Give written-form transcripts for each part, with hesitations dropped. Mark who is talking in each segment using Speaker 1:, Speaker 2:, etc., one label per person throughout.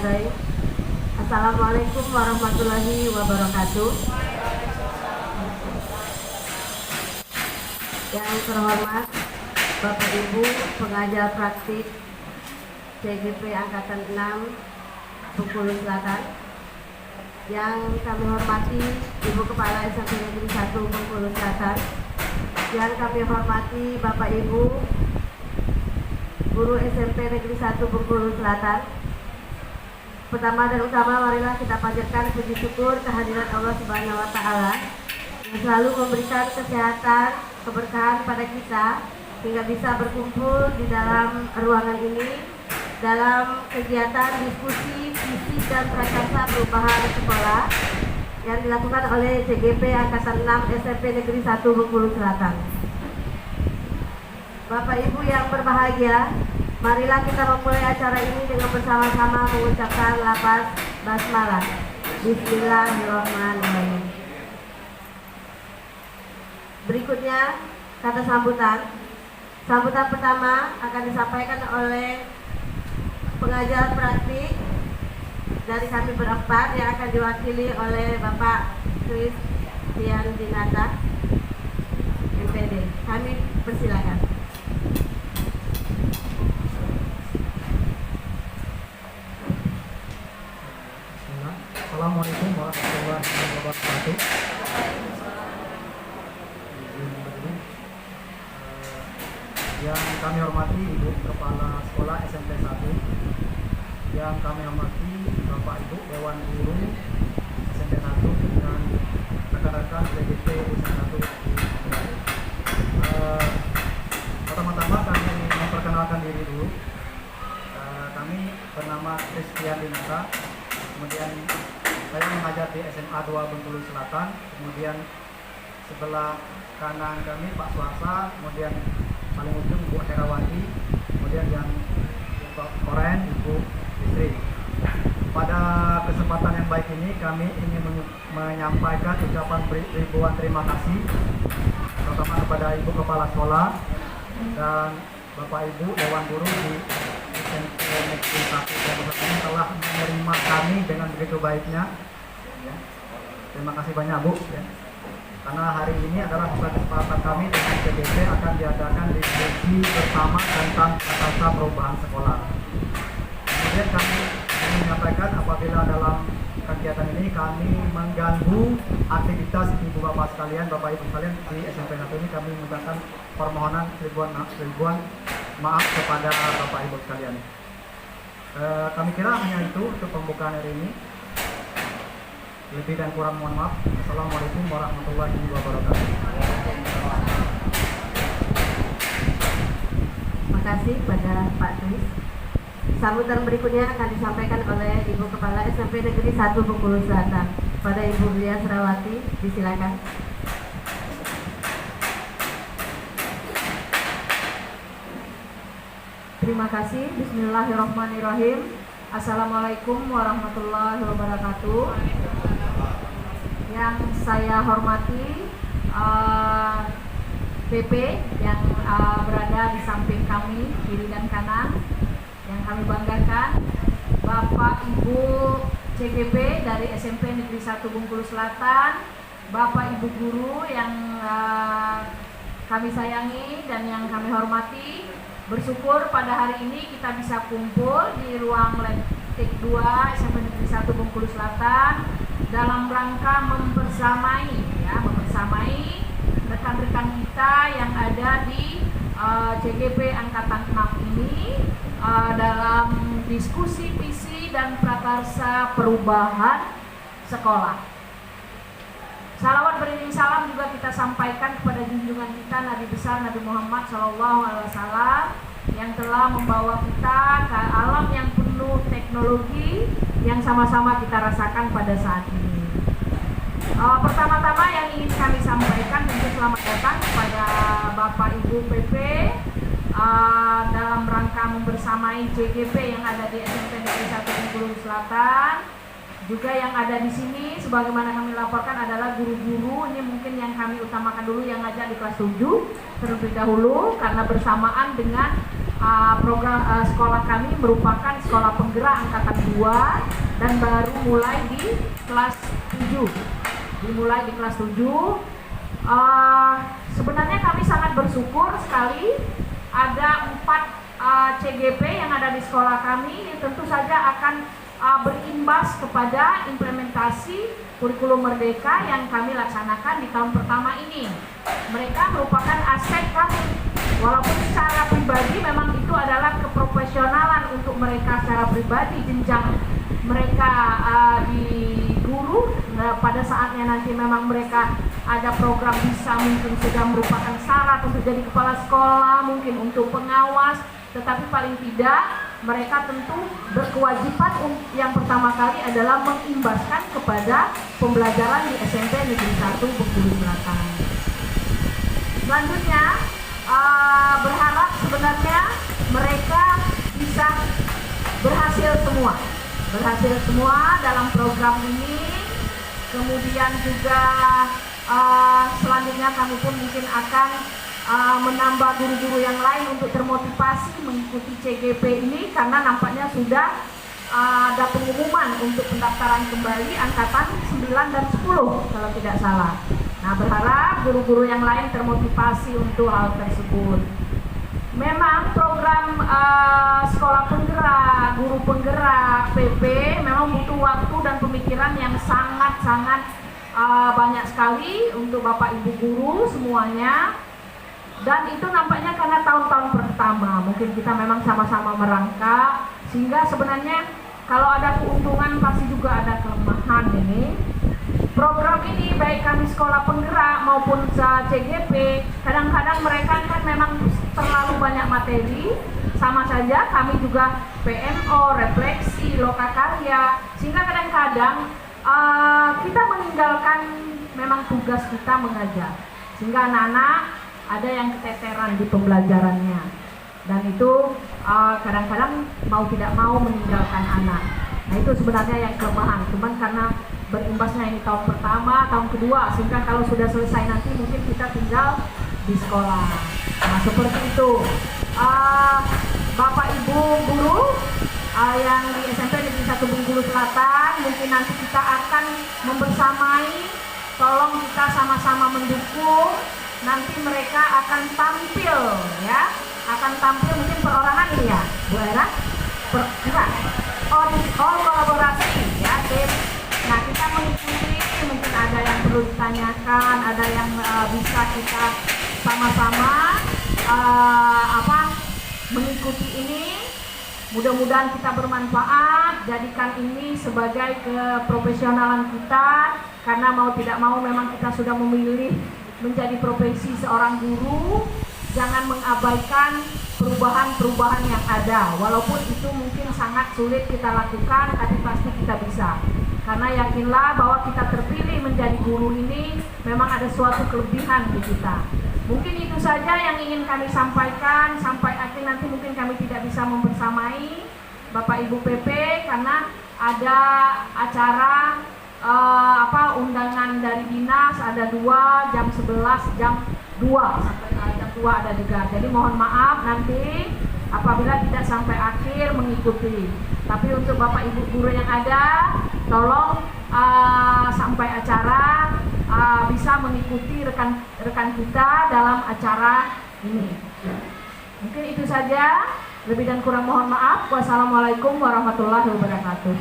Speaker 1: memadai. Assalamualaikum warahmatullahi wabarakatuh. Yang terhormat Bapak Ibu pengajar praktik CGP Angkatan 6 Bengkulu Selatan, yang kami hormati Ibu Kepala SMP Negeri 1 Bengkulu Selatan, yang kami hormati Bapak Ibu Guru SMP Negeri 1 Bengkulu Selatan. Pertama dan utama, marilah kita panjatkan puji syukur kehadiran Allah Subhanahu wa Ta'ala yang selalu memberikan kesehatan, keberkahan pada kita hingga bisa berkumpul di dalam ruangan ini dalam kegiatan diskusi visi dan prakarsa perubahan sekolah yang dilakukan oleh CGP Angkatan 6 SMP Negeri 1 Bengkulu Selatan. Bapak Ibu yang berbahagia, marilah kita memulai acara ini dengan bersama-sama mengucapkan lafaz basmalah. Bismillahirrahmanirrahim. Berikutnya kata sambutan. Sambutan pertama akan disampaikan oleh pengajar praktik dari kami berempat yang akan diwakili oleh Bapak Christian Dinata, MPD. Kami persilakan.
Speaker 2: Assalamualaikum warahmatullahi wabarakatuh. Yang kami hormati Ibu Kepala Sekolah SMP 1, yang kami hormati Bapak Ibu Dewan Guru SMP 1 dan rekan-rekan CGP SMP 1. Pertama-tama kami memperkenalkan diri dulu. Kami bernama Christian Dinata. Kemudian saya mengajar di SMA 2 Bengkulu Selatan. Kemudian sebelah kanan kami Pak Suarsa, kemudian paling ujung Ibu Herawati, kemudian yang Koren Ibu Istri. Pada kesempatan yang baik ini kami ingin menyampaikan ucapan ribuan terima kasih terutama kepada Ibu Kepala Sekolah dan Bapak Ibu Dewan Guru di SMP Negeri 1 ini telah menerima kami dengan begitu baiknya. Terima kasih banyak Bu. Karena hari ini adalah kesempatan kami dengan CGP akan diadakan diskusi bersama tentang prakarsa perubahan sekolah. Kemudian kami menyampaikan apabila dalam kegiatan ini kami mengganggu aktivitas Ibu Bapak sekalian, Bapak Ibu sekalian di SMP 1 ini, kami mengucapkan permohonan ribuan maaf kepada Bapak Ibu sekalian. Kami kira hanya itu untuk pembukaan hari ini. Lebih dan kurang mohon maaf. Assalamualaikum warahmatullahi wabarakatuh.
Speaker 1: Terima kasih kepada Pak Tris. Sambutan berikutnya akan disampaikan oleh Ibu Kepala SMP Negeri 1 Bengkulu Selatan, pada Ibu Lia Serawati. Disilakan.
Speaker 3: Terima kasih. Bismillahirrahmanirrahim. Assalamualaikum warahmatullahi wabarakatuh. Yang saya hormati PP yang berada di samping kami, kiri dan kanan, yang kami banggakan, Bapak Ibu CGP dari SMP Negeri 1 Bengkulu Selatan, Bapak Ibu Guru yang kami sayangi dan yang kami hormati. Bersyukur pada hari ini kita bisa kumpul di ruang Lektik 2 SMP Negeri 1 Bengkulu Selatan dalam rangka membersamai rekan-rekan kita yang ada di CGP Angkatan 6 ini dalam diskusi visi dan prakarsa perubahan sekolah. Salawat beriring salam juga kita sampaikan kepada junjungan kita Nabi besar Nabi Muhammad SAW yang telah membawa kita ke alam yang penuh teknologi yang sama-sama kita rasakan pada saat ini. Pertama-tama yang ingin kami sampaikan tentu selamat datang kepada Bapak Ibu PP dalam rangka membersamai CGP yang ada di SMP Negeri 1 Bengkulu Selatan. Juga yang ada di sini sebagaimana kami laporkan adalah guru-guru. Ini mungkin yang kami utamakan dulu yang ngajar di kelas 7 terlebih dahulu karena bersamaan dengan program sekolah kami merupakan sekolah penggerak angkatan 2 dan baru mulai di kelas 7. Dimulai di kelas 7. Sebenarnya kami sangat bersyukur sekali ada 4 CGP yang ada di sekolah kami yang tentu saja akan berimbas kepada implementasi kurikulum merdeka yang kami laksanakan di tahun pertama ini. Mereka merupakan aset kami. Walaupun secara pribadi memang itu adalah keprofesionalan untuk mereka secara pribadi, jenjang mereka di guru. Pada saatnya nanti memang mereka ada program bisa mungkin sudah merupakan syarat untuk jadi kepala sekolah, mungkin untuk pengawas, tetapi paling tidak mereka tentu berkewajiban yang pertama kali adalah mengimbaskan kepada pembelajaran di SMP Negeri 1 Bengkulu Selatan. Selanjutnya berharap sebenarnya mereka bisa berhasil semua dalam program ini. Kemudian juga selanjutnya kami pun mungkin akan menambah guru-guru yang lain untuk termotivasi mengikuti CGP ini, karena nampaknya sudah ada pengumuman untuk pendaftaran kembali angkatan 9 dan 10 kalau tidak salah. Nah, berharap guru-guru yang lain termotivasi untuk hal tersebut. Memang program sekolah penggerak, guru penggerak, PP memang butuh waktu dan pemikiran yang sangat-sangat banyak sekali untuk Bapak Ibu guru semuanya. Dan itu nampaknya karena tahun-tahun pertama, mungkin kita memang sama-sama merangkak, sehingga sebenarnya kalau ada keuntungan pasti juga ada kelemahan ini. Program ini baik kami sekolah penggerak maupun CGP, kadang-kadang mereka kan memang terlalu banyak materi, sama saja kami juga PMO, refleksi, lokakarya, sehingga kadang-kadang kita meninggalkan memang tugas kita mengajar, sehingga anak-anak ada yang keteteran di pembelajarannya, dan itu kadang-kadang mau tidak mau meninggalkan anak. Nah, itu sebenarnya yang kelemahan, cuman karena berimbasnya ini tahun pertama, tahun kedua, sehingga kalau sudah selesai nanti mungkin kita tinggal di sekolah. Nah, seperti itu. Bapak Ibu guru yang di SMP Negeri 1 Bengkulu Selatan, mungkin nanti kita akan membersamai, tolong kita sama-sama mendukung. Nanti mereka akan tampil, ya, akan tampil mungkin perorangan ini ya, Bu Era? Enggak, all kolaborasi, ya, tim. Nah, kita mengikuti, mungkin ada yang perlu ditanyakan, ada yang bisa kita sama-sama mengikuti ini. Mudah-mudahan kita bermanfaat, jadikan ini sebagai keprofesionalan kita, karena mau tidak mau memang kita sudah memilih menjadi profesi seorang guru. Jangan mengabaikan perubahan-perubahan yang ada, walaupun itu mungkin sangat sulit kita lakukan, tapi pasti kita bisa. Karena yakinlah bahwa kita terpilih menjadi guru ini memang ada suatu kelebihan di kita. Mungkin itu saja yang ingin kami sampaikan. Sampai akhir nanti mungkin kami tidak bisa membersamai Bapak Ibu PP karena ada acara undangan dari dinas, ada 2 jam 11 jam 2 sampai jam 2 ada juga. Jadi mohon maaf nanti apabila tidak sampai akhir mengikuti. Tapi untuk Bapak Ibu guru yang ada, tolong sampai acara bisa mengikuti rekan kita dalam acara ini. Mungkin itu saja. Lebih dan kurang mohon maaf. Wassalamualaikum warahmatullahi wabarakatuh.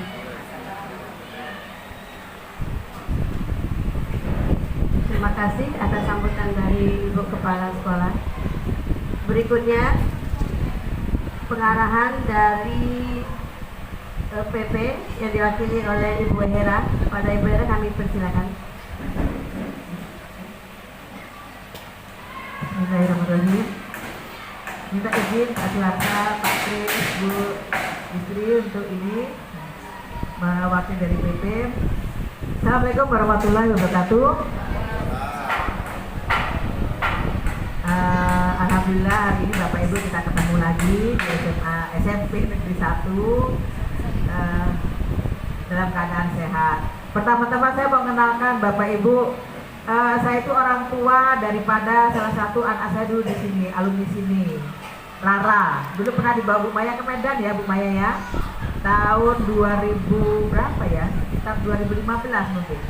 Speaker 1: Terima kasih atas sambutan dari Ibu Kepala Sekolah. Berikutnya pengarahan dari PP yang diwakili oleh Ibu Hera. Pada Ibu Hera kami persilakan. Bismillahirrahmanirrahim. Minta izin keluarga Pak Kris, Bu Istri untuk ini mewakili dari PP. Assalamualaikum warahmatullahi wabarakatuh. Alhamdulillah hari ini Bapak Ibu kita ketemu lagi di SMP Negeri 1 dalam keadaan sehat. Pertama-tama saya mau mengenalkan Bapak Ibu, saya itu orang tua daripada salah satu anak saya dulu di sini, alumni sini.
Speaker 4: Lara. Dulu pernah dibawa Bu Maya ke Medan ya, Bu Maya ya. Tahun 2000 berapa ya? Sekitar 2015 mungkin.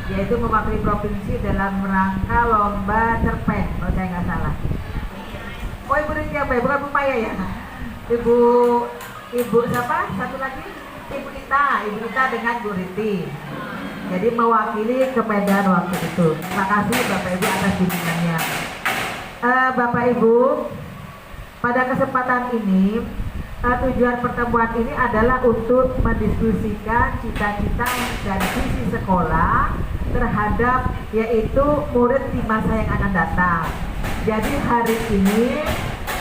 Speaker 4: Yaitu mewakili provinsi dalam rangka lomba cerpen, kalau saya nggak salah. Oh, Ibu Riti apa ya? Bukan Bu Maya ya? Ibu siapa? Satu lagi? Ibu Ita dengan Bu Riti. Jadi mewakili ke Medan waktu itu. Terima kasih Bapak Ibu atas bimbingannya. Bapak Ibu, pada kesempatan ini tujuan pertemuan ini adalah untuk mendiskusikan cita-cita dan visi sekolah terhadap yaitu murid di masa yang akan datang. Jadi hari ini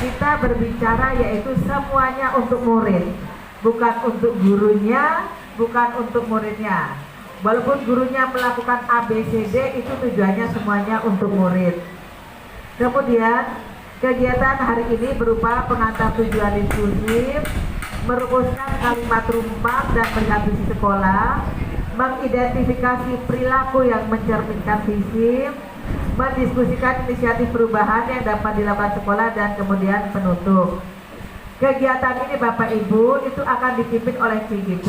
Speaker 4: kita berbicara yaitu semuanya untuk murid, bukan untuk gurunya, bukan untuk muridnya. Walaupun gurunya melakukan ABCD, itu tujuannya semuanya untuk murid. Kemudian kegiatan hari ini berupa pengantar tujuan diskusi, merumuskan kalimat rumpak dan melihat visi sekolah, mengidentifikasi perilaku yang mencerminkan visi, mendiskusikan inisiatif perubahan yang dapat dilakukan sekolah, dan kemudian penutup. Kegiatan ini Bapak Ibu itu akan dipimpin oleh CGP.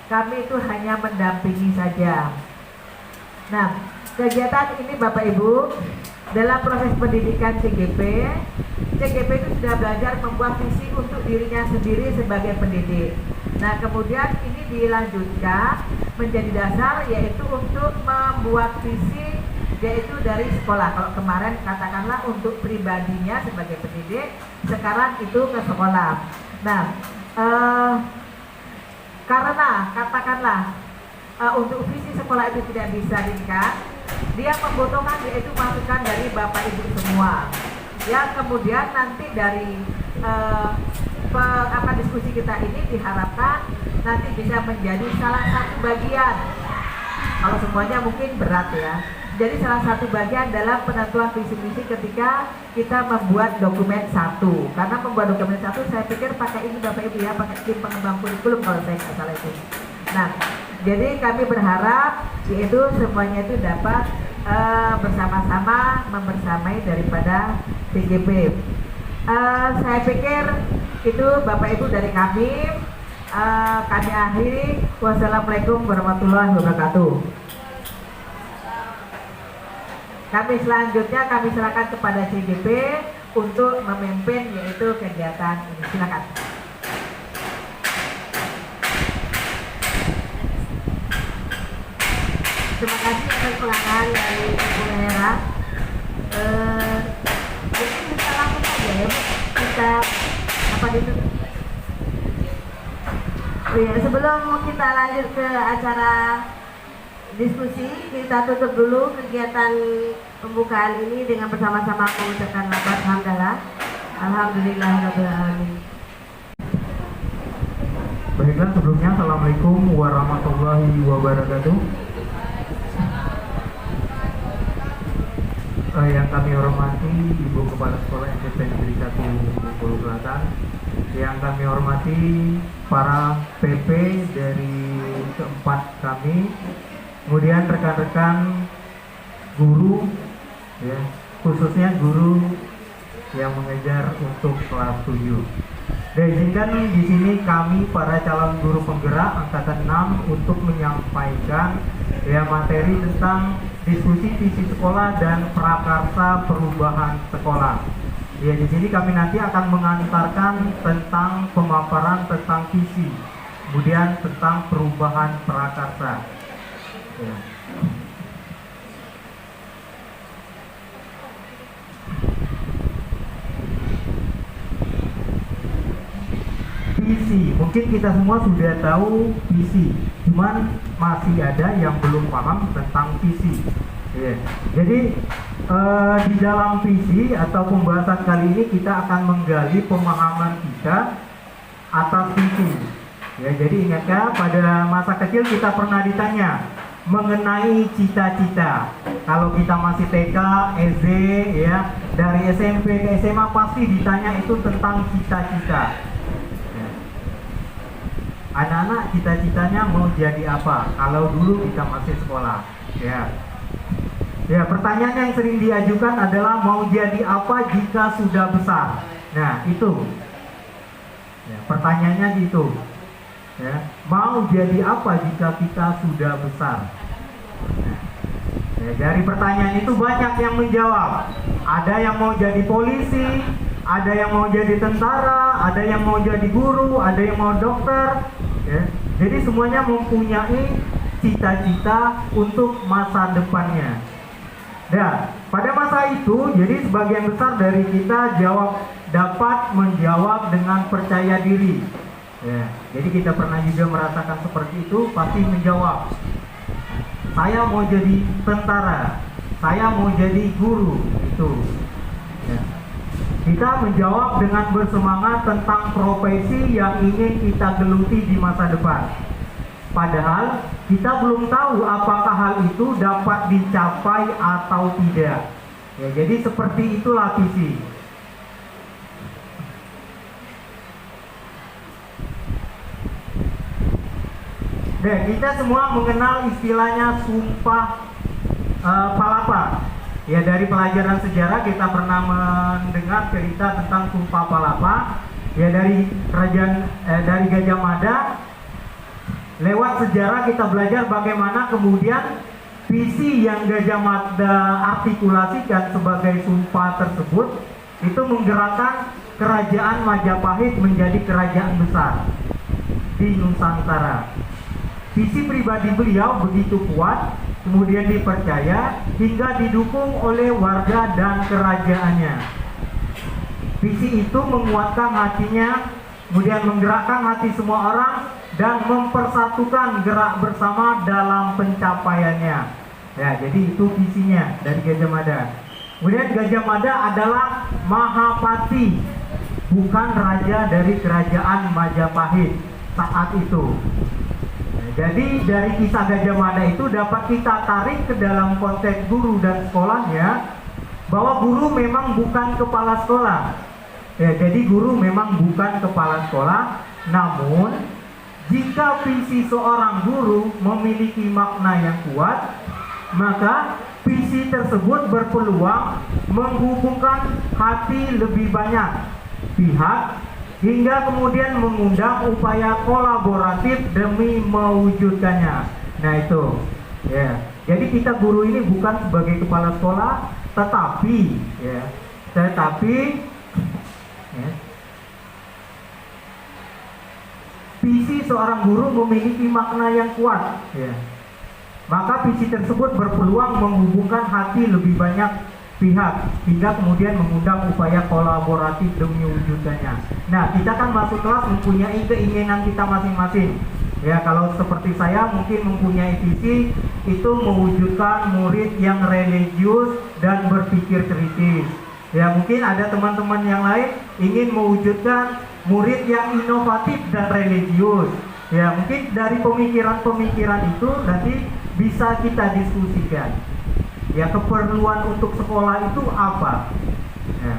Speaker 4: Kami itu hanya mendampingi saja. Nah, kegiatan ini Bapak Ibu dalam proses pendidikan CGP itu sudah belajar membuat visi untuk dirinya sendiri sebagai pendidik. Nah, kemudian ini dilanjutkan menjadi dasar yaitu untuk membuat visi yaitu dari sekolah. Kalau kemarin katakanlah untuk pribadinya sebagai pendidik, sekarang itu ke sekolah. Nah, karena katakanlah untuk visi sekolah itu tidak bisa diikat, dia membutuhkan yaitu masukan dari Bapak Ibu semua. Yang kemudian nanti dari diskusi kita ini diharapkan nanti bisa menjadi salah satu bagian. Kalau semuanya mungkin berat ya. Jadi salah satu bagian dalam penentuan visi misi ketika kita membuat dokumen satu. Karena membuat dokumen satu saya pikir pakai ini Bapak Ibu ya, pakai tim pengembang kurikulum kalau saya nggak salah itu. Nah, jadi kami berharap yaitu semuanya itu dapat bersama-sama membersamai daripada TGP. Saya pikir itu Bapak Ibu dari kami. Kami akhiri. Wassalamualaikum warahmatullahi wabarakatuh. Kami selanjutnya kami serahkan kepada CGP untuk memimpin yaitu kegiatan ini. Silakan. Terima kasih atas pengarahan dari Ibu Hera. Mungkin kita langsung saja ya Bu. Kita apa itu? Ya, sebelum kita lanjut ke acara diskusi, kita tutup dulu kegiatan pembukaan ini dengan bersama-sama mengucapkan lafaz hamdalah. Alhamdulillahirabbil alamin.
Speaker 2: Baiklah, sebelumnya Assalamualaikum warahmatullahi wabarakatuh. Yang kami hormati Ibu Kepala Sekolah SMP Negeri 1 Bengkulu Selatan, yang kami hormati para PP dari keempat kami, kemudian rekan-rekan guru, ya, khususnya guru yang mengajar untuk kelas 7. Dan izinkan di sini kami para calon guru penggerak angkatan 6 untuk menyampaikan ya materi tentang diskusi visi sekolah dan prakarsa perubahan sekolah. Ya, di sini kami nanti akan mengantarkan tentang pemaparan tentang visi, kemudian tentang perubahan prakarsa. Ya. Visi, mungkin kita semua sudah tahu visi, cuman masih ada yang belum paham tentang visi. Yeah. Jadi di dalam visi atau pembahasan kali ini kita akan menggali pemahaman kita atas visi. Ya, jadi ingatkan pada masa kecil kita pernah ditanya mengenai cita-cita. Kalau kita masih TK, SD, ya, dari SMP ke SMA pasti ditanya itu tentang cita-cita. Anak-anak cita-citanya mau jadi apa kalau dulu kita masih sekolah, ya. Ya, pertanyaan yang sering diajukan adalah mau jadi apa jika sudah besar.
Speaker 5: Nah, itu. Ya, pertanyaannya gitu. Ya, mau jadi apa jika kita sudah besar? Nah, ya, dari pertanyaan itu banyak yang menjawab. Ada yang mau jadi polisi, ada yang mau jadi tentara, ada yang mau jadi guru, ada yang mau dokter. Ya. Jadi semuanya mempunyai cita-cita untuk masa depannya. Dan pada masa itu, jadi sebagian besar dari kita dapat menjawab dengan percaya diri. Ya, jadi kita pernah juga merasakan seperti itu, pasti menjawab. Saya mau jadi tentara, saya mau jadi guru, itu. Ya. Kita menjawab dengan bersemangat tentang profesi yang ingin kita geluti di masa depan. Padahal kita belum tahu apakah hal itu dapat dicapai atau tidak. Ya, jadi seperti itulah visi. Dan kita semua mengenal istilahnya sumpah palapa. Ya, dari pelajaran sejarah kita pernah mendengar cerita tentang sumpah palapa. Ya, dari dari Gajah Mada. Lewat sejarah kita belajar bagaimana kemudian visi yang Gajah Mada artikulasikan sebagai sumpah tersebut itu menggerakkan kerajaan Majapahit menjadi kerajaan besar di Nusantara. Visi pribadi beliau begitu kuat, kemudian dipercaya hingga didukung oleh warga dan kerajaannya. Visi itu menguatkan hatinya, kemudian menggerakkan hati semua orang dan mempersatukan gerak bersama dalam pencapaiannya. Ya, jadi itu visinya dari Gajah Mada. Kemudian Gajah Mada adalah Mahapati, bukan raja dari kerajaan Majapahit saat itu. Jadi dari kisah Gajah Mada itu dapat kita tarik ke dalam konteks guru dan sekolahnya, bahwa guru memang bukan kepala sekolah. Ya, jadi guru memang bukan kepala sekolah, namun jika visi seorang guru memiliki makna yang kuat, maka visi tersebut berpeluang menghubungkan hati lebih banyak pihak hingga kemudian mengundang upaya kolaboratif demi mewujudkannya. Nah, itu ya. Jadi kita guru ini bukan sebagai kepala sekolah, tetapi ya, visi seorang guru memiliki makna yang kuat ya. Maka visi tersebut berpeluang menghubungkan hati lebih banyak pihak hingga kemudian mengundang upaya kolaboratif demi wujudnya. Nah, kita kan masuk kelas mempunyai keinginan kita masing-masing. Ya, kalau seperti saya mungkin mempunyai visi itu mewujudkan murid yang religius dan berpikir kritis. Ya, mungkin ada teman-teman yang lain ingin mewujudkan murid yang inovatif dan religius. Ya, mungkin dari pemikiran-pemikiran itu nanti bisa kita diskusikan. Ya, keperluan untuk sekolah itu apa? Ya.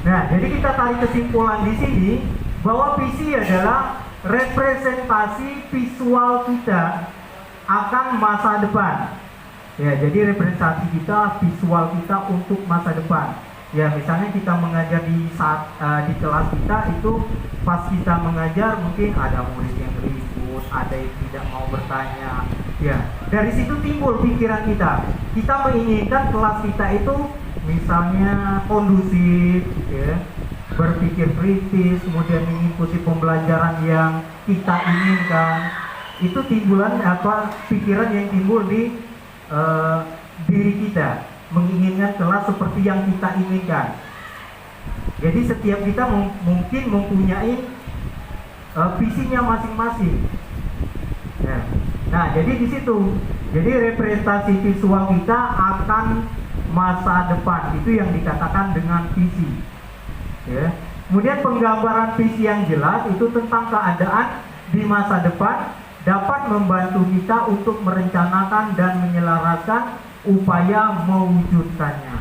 Speaker 5: Nah, jadi kita tarik kesimpulan di sini bahwa visi adalah representasi visual kita akan masa depan. Ya, jadi representasi kita, visual kita untuk masa depan. Ya, misalnya kita mengajar di kelas kita itu, pas kita mengajar mungkin ada murid yang ribut, ada yang tidak mau bertanya. Ya, dari situ timbul pikiran kita. Kita menginginkan kelas kita itu misalnya kondusif, ya, berpikir kritis, kemudian mengikuti pembelajaran yang kita inginkan. Itu timbulan pikiran yang timbul di diri kita, menginginkan kelas seperti yang kita inginkan. Jadi setiap kita mungkin mempunyai visinya masing-masing. Ya. Nah, jadi di situ, jadi representasi visual kita akan masa depan itu yang dikatakan dengan visi. Ya. Kemudian penggambaran visi yang jelas itu tentang keadaan di masa depan dapat membantu kita untuk merencanakan dan menyelaraskan upaya mewujudkannya.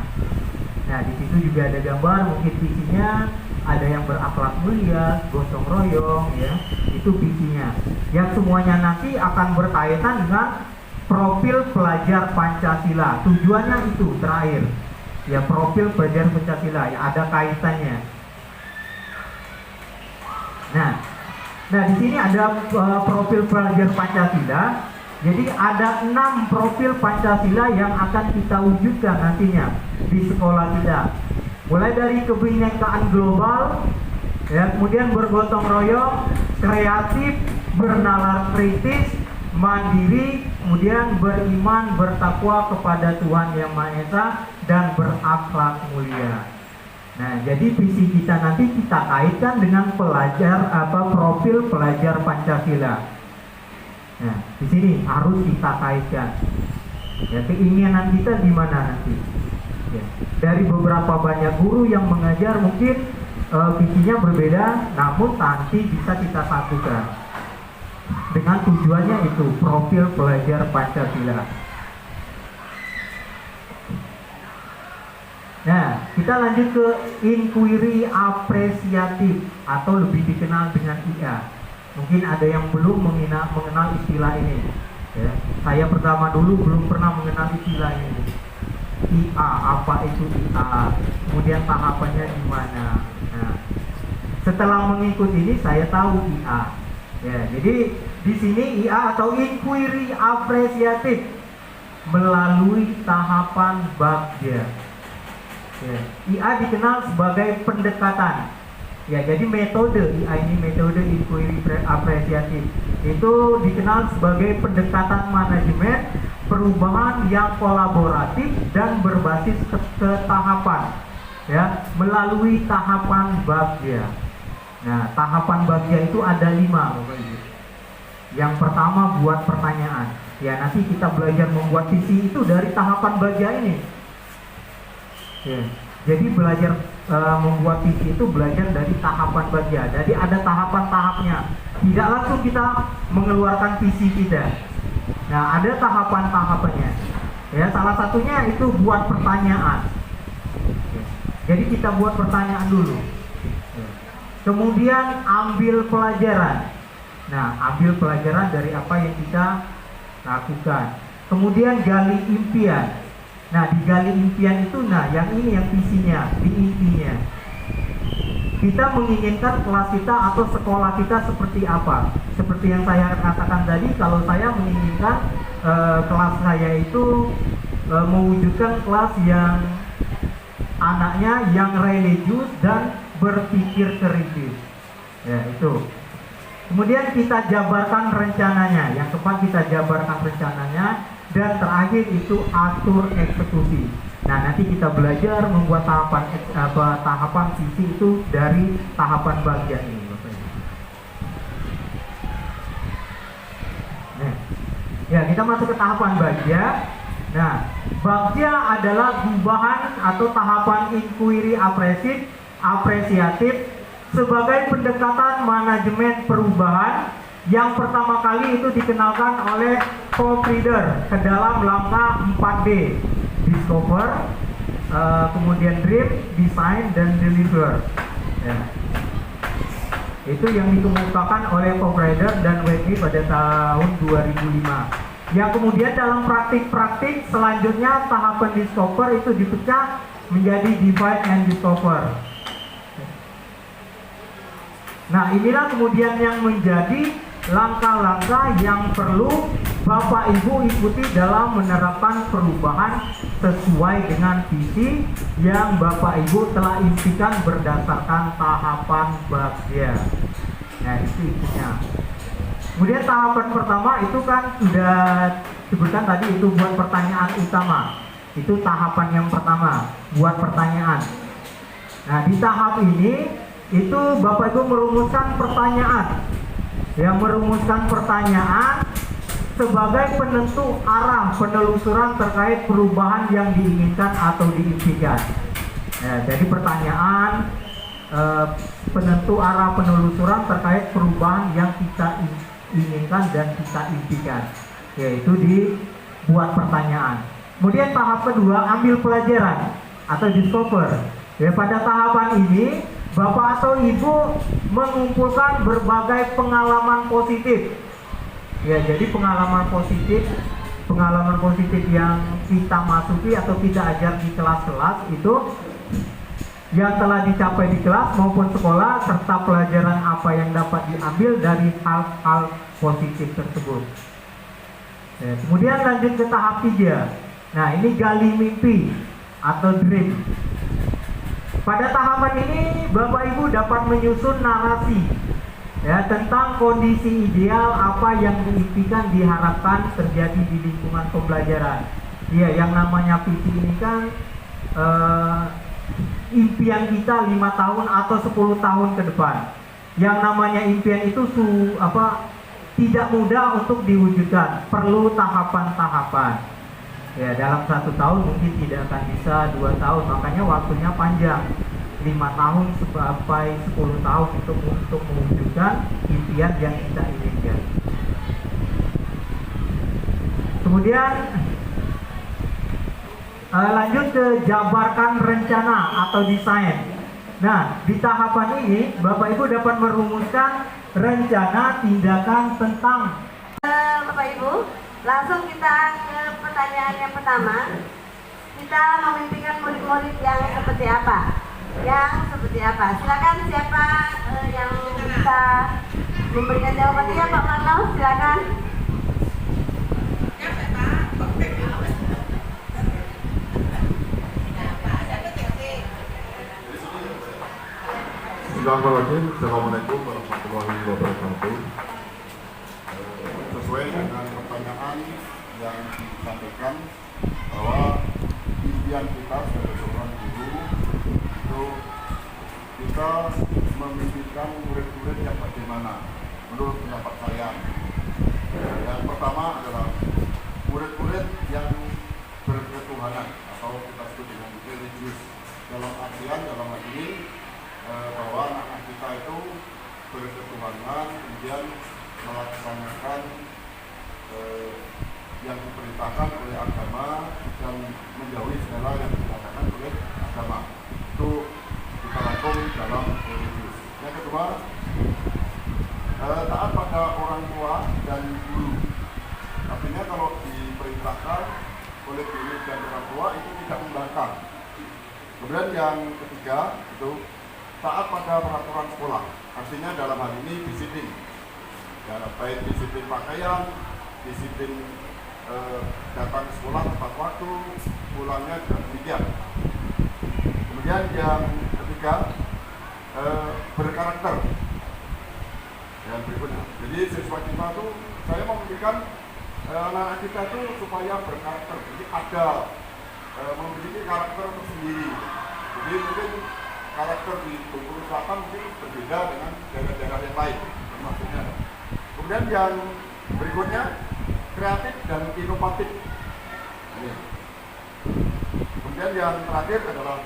Speaker 5: Nah, di situ juga ada gambar mungkin visinya, ada yang berakhlak mulia, gotong royong, ya, itu visinya. Yang semuanya nanti akan berkaitan dengan profil pelajar Pancasila. Tujuannya itu terakhir. Ya, profil pelajar Pancasila, ya ada kaitannya. Nah di sini ada profil pelajar Pancasila. Jadi ada 6 profil Pancasila yang akan kita wujudkan nantinya di sekolah kita. Mulai dari kebinekaan global, ya, kemudian bergotong royong, kreatif, bernalar kritis, mandiri, kemudian beriman, bertakwa kepada Tuhan Yang Maha Esa, dan berakhlak mulia. Nah, jadi visi kita nanti kita kaitkan dengan profil pelajar Pancasila. Nah, di sini harus kita kaitkan. Ya, keinginan kita di mana nanti? Ya, dari beberapa banyak guru yang mengajar mungkin visinya berbeda, namun nanti bisa kita satukan dengan tujuannya itu profil pelajar Pancasila. Nah, kita lanjut ke inquiry apresiatif atau lebih dikenal dengan IA. Mungkin ada yang belum mengenal istilah ini. Ya, saya pertama dulu belum pernah mengenal istilah ini. IA, apa itu IA? Kemudian tahapannya gimana? Nah, setelah mengikut ini saya tahu IA. Ya, jadi di sini IA atau inquiry apresiatif melalui tahapan bagja. Ya, IA dikenal sebagai pendekatan. Ya, jadi metode IA ini, metode inquiry apresiatif, itu dikenal sebagai pendekatan manajemen perubahan yang kolaboratif dan berbasis ke tahapan. Ya, melalui tahapan bagja. Nah, tahapan bagja itu ada 5, Bapak Ibu. Yang pertama buat pertanyaan. Ya, nanti kita belajar membuat visi itu dari tahapan bagja ini. Ya, jadi belajar membuat visi itu belajar dari tahapan bagja. Jadi ada tahapan-tahapnya. Tidak langsung kita mengeluarkan visi kita. Nah, ada tahapan-tahapannya. Ya, salah satunya itu buat pertanyaan. Ya, jadi kita buat pertanyaan dulu. Ya. Kemudian ambil pelajaran. Nah, ambil pelajaran dari apa yang kita lakukan. Kemudian gali impian. Nah, digali impian itu, nah yang ini yang visinya, di intinya. Kita menginginkan kelas kita atau sekolah kita seperti apa? Seperti yang saya katakan tadi, kalau saya menginginkan kelas saya itu mewujudkan kelas yang anaknya yang religius dan berpikir kritis. Ya, itu. Kemudian kita jabarkan rencananya. Yang keempat kita jabarkan rencananya. Dan terakhir itu atur eksekusi. Nah, nanti kita belajar membuat tahapan visi itu dari tahapan bagian ini, Bapak Ibu. Nah, ya kita masuk ke tahapan bagja. Nah, bagja adalah gubahan atau tahapan inquiry apresiatif sebagai pendekatan manajemen perubahan yang pertama kali itu dikenalkan oleh Paul Frieder ke dalam langkah 4D, discover, kemudian dream, design, dan deliver. Ya. Itu yang dikemukakan oleh Paul Frieder dan Whitney pada tahun 2005. Yang kemudian dalam praktik-praktik selanjutnya tahapan discover itu dipecah menjadi divide and discover. Nah, inilah kemudian yang menjadi langkah-langkah yang perlu Bapak Ibu ikuti dalam menerapkan perubahan sesuai dengan visi yang Bapak Ibu telah impikan berdasarkan tahapan bagja. Nah, itu intinya. Kemudian tahapan pertama itu kan sudah sebutkan tadi, itu buat pertanyaan utama. Itu tahapan yang pertama, buat pertanyaan. Nah, di tahap ini itu Bapak Ibu merumuskan pertanyaan. Yang merumuskan pertanyaan sebagai penentu arah penelusuran terkait perubahan yang diinginkan atau diimpikan. Ya, jadi pertanyaan penentu arah penelusuran terkait perubahan yang kita inginkan dan kita impikan, yaitu dibuat pertanyaan. Kemudian tahap kedua, ambil pelajaran atau discover. Ya, pada tahapan ini Bapak atau Ibu mengumpulkan berbagai pengalaman positif. Ya, jadi pengalaman positif pengalaman positif yang kita masuki atau kita ajar di kelas-kelas itu yang telah dicapai di kelas maupun sekolah, serta pelajaran apa yang dapat diambil dari hal-hal positif tersebut. Ya, kemudian lanjut ke tahap 3. Nah, ini gali mimpi atau dream. Pada tahapan ini Bapak Ibu dapat menyusun narasi ya tentang kondisi ideal apa yang diimpikan diharapkan terjadi di lingkungan pembelajaran. Iya, yang namanya visi ini kan impian kita 5 tahun atau 10 tahun ke depan. Yang namanya impian itu tidak mudah untuk diwujudkan, perlu tahapan-tahapan. Ya, dalam 1 tahun mungkin tidak akan bisa, 2 tahun, makanya waktunya panjang, 5 tahun sampai 10 tahun untuk mewujudkan impian yang kita inginkan. Kemudian lanjut ke jabarkan rencana atau desain. Nah, di tahapan ini Bapak Ibu dapat merumuskan rencana tindakan tentang
Speaker 1: Bapak Ibu, langsung kita ke pertanyaan yang pertama. Kita memimpikan murid-murid yang seperti apa? Silakan siapa yang bisa memberikan jawabannya, Pak Marno, silakan.
Speaker 6: Bismillahirrahmanirrahim. Assalamualaikum warahmatullahi wabarakatuh. Sesuai dengan pertanyaan yang disampaikan bahwa impian kita sebagai seorang guru itu kita memimpikan murid-murid yang bagaimana menurut pendapat saya. Yang pertama adalah murid-murid yang berketuhanan atau kita sebut dengan religius, dalam artian dalam hal ini bahwa anak kita itu berketuhanan, kemudian melaksanakan yang diperintahkan oleh agama dan menjauhi segala yang dilakukan oleh agama. Itu kita rangkum dalam religius. Yang kedua, taat pada orang tua dan guru. Artinya kalau diperintahkan oleh guru dan orang tua itu tidak membangkang. Kemudian yang ketiga itu taat pada peraturan sekolah, artinya dalam hal ini disiplin, ya, baik disiplin pakaian, disiplin datang ke sekolah tepat waktu, pulangnya juga demikian. Kemudian yang ketiga berkarakter. Yang berikutnya, jadi siswa kita tuh saya memimpikan anak-anak kita tuh supaya berkarakter, jadi ada memiliki karakter tersendiri. Jadi mungkin karakter di Bengkulu Selatan mungkin berbeda dengan daerah-daerah yang lain, maksudnya. Kemudian yang berikutnya kreatif dan inovatif. Kemudian yang terakhir adalah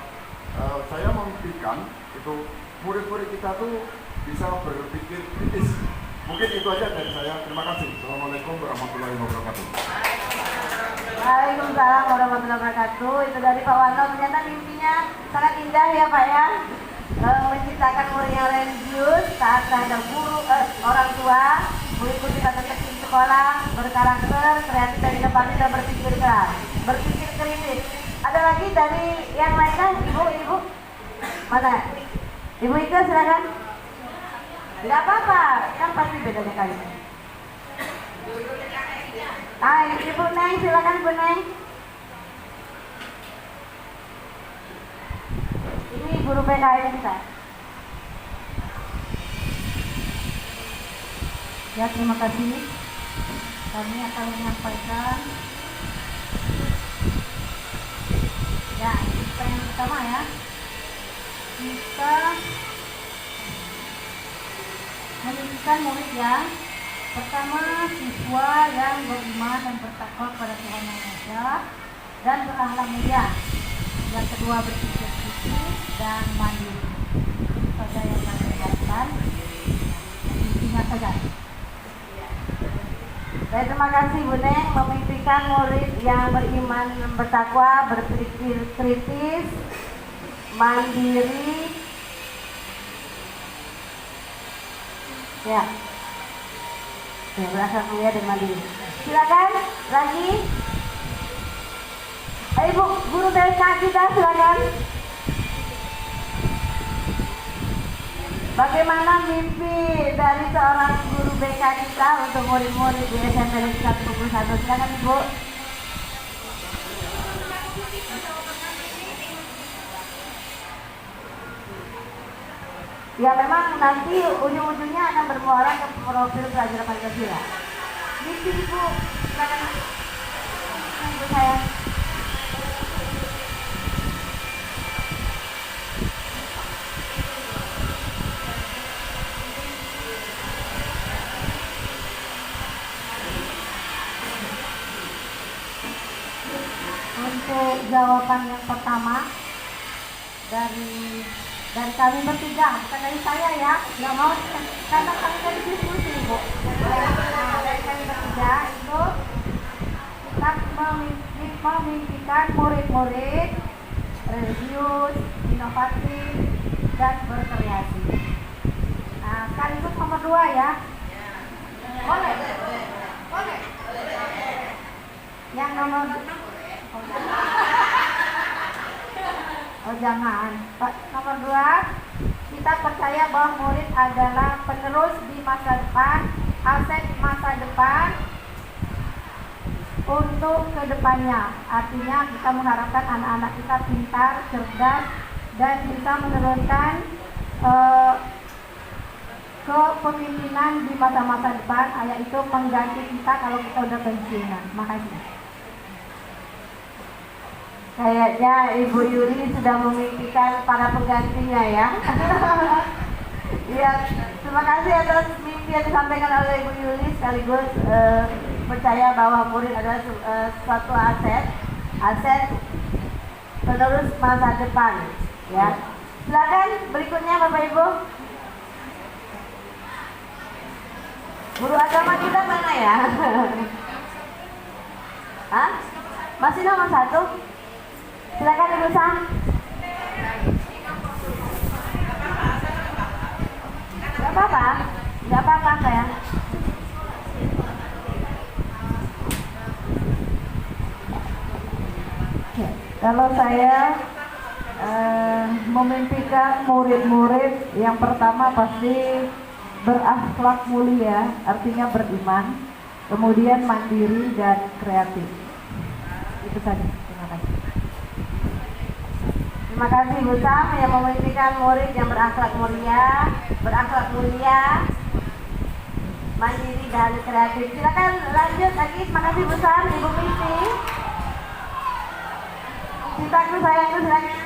Speaker 6: saya memimpikan itu murid-murid kita tuh bisa berpikir kritis. Mungkin itu aja dari saya. Terima kasih. Assalamualaikum warahmatullahi wabarakatuh.
Speaker 1: Waalaikumsalam warahmatullahi wabarakatuh. Itu dari Pak Warno, ternyata mimpinya sangat indah ya Pak ya. Menciptakan murid yang religius, taat terhadap guru, orang tua, mengikuti tata tertib sekolah, berkarakter, kreatif dan inovatif dan berpikir keras, berpikir kritis. Ada lagi dari yang lain kan? Ibu? Mana? Ibu itu silakan. Tidak apa-apa, kan pasti bedanya kali. Ibu Neng, silakan Bu Neng. Ini guru PKN kita.
Speaker 3: Ya, terima kasih. Kami akan menyampaikan. Ya, kita yang pertama ya. Kita menunjukkan murid yang pertama, siswa yang beriman dan bertakwa kepada Tuhan Yang Maha Esa dan berakhlak mulia. Yang kedua, berpikir kritis dan mandiri. Itu saja yang kami harapkan. Intinya saja.
Speaker 1: Baik, terima kasih Bu Neng, memimpikan murid yang beriman, bertakwa, berpikir kritis, mandiri. Ya, berakhlak mulia dan mandiri. Silakan lagi. Ibu guru BK kita silakan. Bagaimana mimpi dari seorang guru BK kita untuk murid-murid di SMP Negeri 1 silakan Ibu. Ya memang nanti ujung-ujungnya akan bermuara ke profil pelajaran Pancasila. Mimpi Ibu, silakan Ibu saya. Untuk jawaban yang pertama dari kami bertiga, bukan dari saya ya, nggak mau karena kami tadi diskusi Bu. Nah, dari kami bertiga itu kita memimpikan murid-murid religius, inovatif, dan berkreasi. Nah, sekaligus nomor 2 ya. Boleh. Yang nomor jangan. Nomor 2, kita percaya bahwa murid adalah penerus di masa depan, aset masa depan untuk kedepannya. Artinya kita mengharapkan anak-anak kita pintar, cerdas, dan bisa menurunkan kepemimpinan di masa-masa depan, yaitu mengganti kita kalau kita udah pensiunan. Makasih. Kayaknya Ibu Yuli sudah memimpikan para penggantinya ya. Ya, terima kasih atas mimpi yang disampaikan oleh Ibu Yuli, sekaligus percaya bahwa murid adalah suatu aset penerus masa depan. Ya, silakan berikutnya Bapak Ibu. Guru agama kita mana ya? Hah? Masih nomor 1? Silakan Ibu Sam. Gak apa-apa sayang. Kalau saya memimpikan murid-murid yang pertama pasti berakhlak mulia, artinya beriman, kemudian mandiri dan kreatif. Itu saja. Terima kasih. Terima kasih Bu Sam yang memimpikan murid yang berakhlak mulia, mandiri dan kreatif. Silakan lanjut lagi. Terima kasih Bu Sam, Ibu Misi. Cintaku sayangku silakan.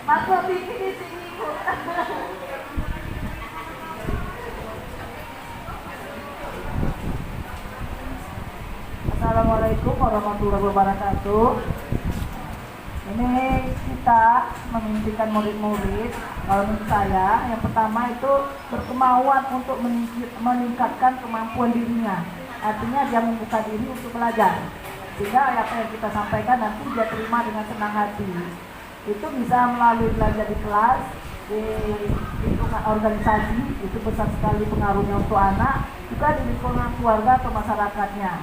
Speaker 1: Masuk TV di sini Bu. Assalamualaikum warahmatullahi wabarakatuh. Ini kita memimpikan murid-murid. Kalau menurut saya, yang pertama itu berkemauan untuk meningkatkan kemampuan dirinya. Artinya dia membuka diri untuk belajar. Sehingga apa yang kita sampaikan nanti dia terima dengan senang hati. Itu bisa melalui belajar di kelas, di lingkungan organisasi, itu besar sekali pengaruhnya untuk anak, juga di lingkungan keluarga atau masyarakatnya.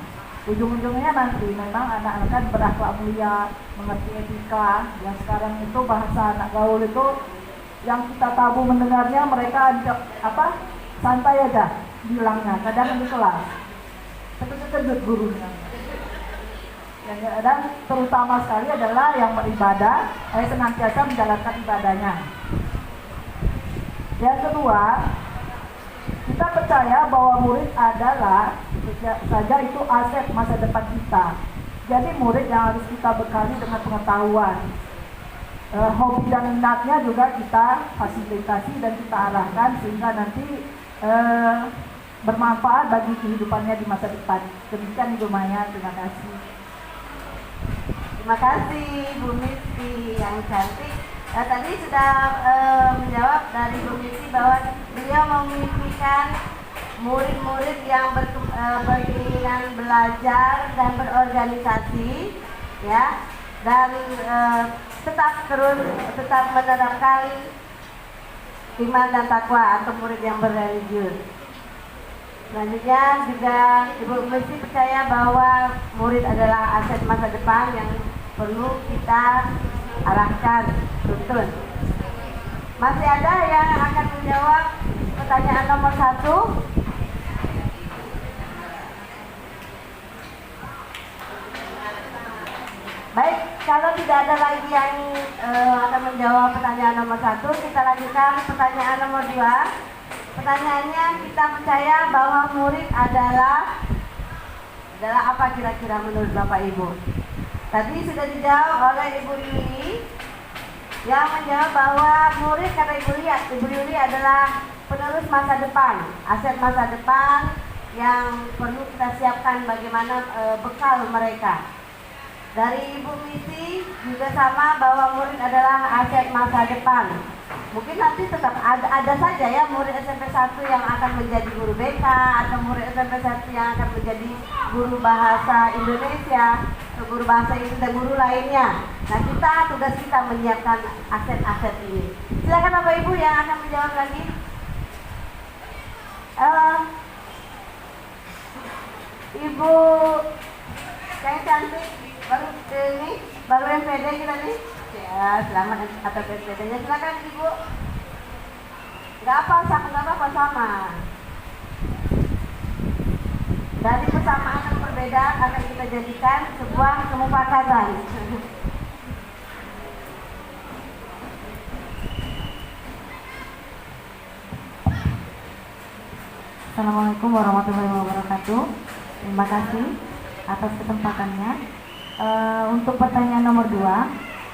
Speaker 1: Ujung-ujungnya nanti memang anak-anak kan berakhlak mulia, mengerti etika. Yang sekarang itu bahasa anak gaul itu yang kita tabu mendengarnya, mereka santai aja bilangnya, kadang di kelas terkejut gurunya. Yang kadang terutama sekali adalah yang beribadah, senantiasa menjalankan ibadahnya. Yang kedua, kita percaya bahwa murid adalah saja itu aset masa depan kita. Jadi murid yang harus kita bekali dengan pengetahuan, hobi dan minatnya juga kita fasilitasi dan kita arahkan sehingga nanti bermanfaat bagi kehidupannya di masa depan. Demikian Ibu Maya, terima kasih. Terima kasih Bu Misi yang cantik. Tadi sudah menjawab dari Bu Misi bahwa beliau memimpikan murid-murid yang berkeinginan belajar dan berorganisasi, ya, dan tetap menerapkan iman dan takwa atau murid yang berreligius. Selanjutnya juga Ibu mesti percaya bahwa murid adalah aset masa depan yang perlu kita arahkan, tuntun. Masih ada yang akan menjawab pertanyaan nomor 1? Baik, kalau tidak ada lagi yang akan menjawab pertanyaan nomor 1, kita lanjutkan pertanyaan nomor 2. Pertanyaannya, kita percaya bahwa murid adalah apa kira-kira menurut Bapak Ibu? Tadi sudah dijawab oleh Ibu Yuli yang menjawab bahwa murid, kata Ibu Yuli adalah penerus masa depan, aset masa depan yang perlu kita siapkan bagaimana bekal mereka. Dari Ibu Misi juga sama bahwa murid adalah aset masa depan. Mungkin nanti tetap ada saja ya murid SMP 1 yang akan menjadi guru BK atau murid SMP 1 yang akan menjadi guru bahasa Indonesia atau guru bahasa Inggris dan guru lainnya. Nah, tugas kita menyiapkan aset-aset ini. Silakan Bapak Ibu yang akan menjawab lagi. Ibu yang cantik baru MPD kita nih. Ya, selamat atas MPD-nya. Silakan Ibu. Nggak apa-apa sama. Dari persamaan dan perbedaan akan kita jadikan sebuah kemufakatan.
Speaker 7: Assalamualaikum warahmatullahi wabarakatuh. Terima kasih atas kesempatannya. Untuk pertanyaan nomor 2,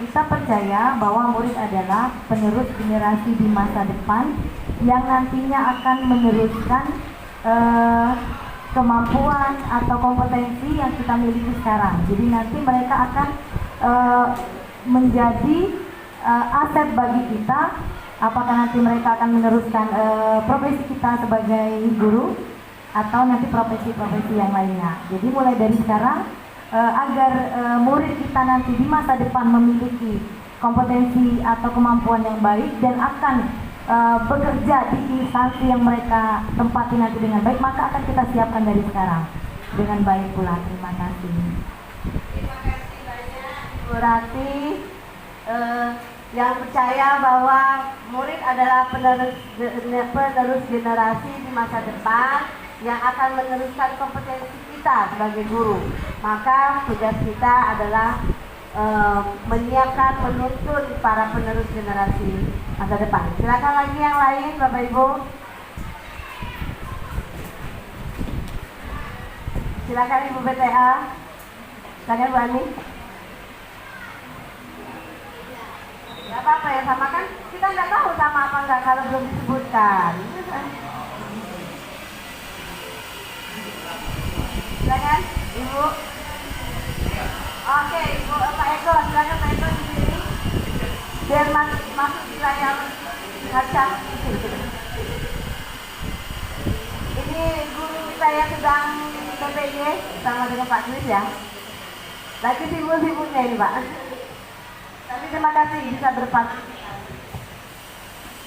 Speaker 7: kita percaya bahwa murid adalah penerus generasi di masa depan yang nantinya akan meneruskan kemampuan atau kompetensi yang kita miliki sekarang. Jadi nanti mereka akan menjadi aset bagi kita. Apakah nanti mereka akan meneruskan profesi kita sebagai guru atau nanti profesi-profesi yang lainnya. Jadi mulai dari sekarang agar murid kita nanti di masa depan memiliki kompetensi atau kemampuan yang baik dan akan bekerja di instansi yang mereka tempati nanti dengan baik, maka akan kita siapkan dari sekarang dengan baik pula. Terima kasih.
Speaker 1: Terima kasih banyak Bu Rati yang percaya bahwa murid adalah penerus generasi di masa depan yang akan meneruskan kompetensi kita sebagai guru. Maka tugas kita adalah menyiapkan, menuntun para penerus generasi masa depan. Silakan lagi yang lain, Bapak Ibu. Silakan Ibu BTA. Silakan Bu Ani. Gak apa-apa ya, sama kan kita nggak tahu sama apa nggak kalau belum disebutkan. Silakan Ibu. Oke, Ibu, Pak Eko, silakan Pak Eko di sini. Biar masuk di layar kaca. Ini guru saya sedang PPG sama dengan Pak Kris ya. Lagi sibuk-sibuknya ini Pak. Tapi terima kasih bisa berpartisipasi.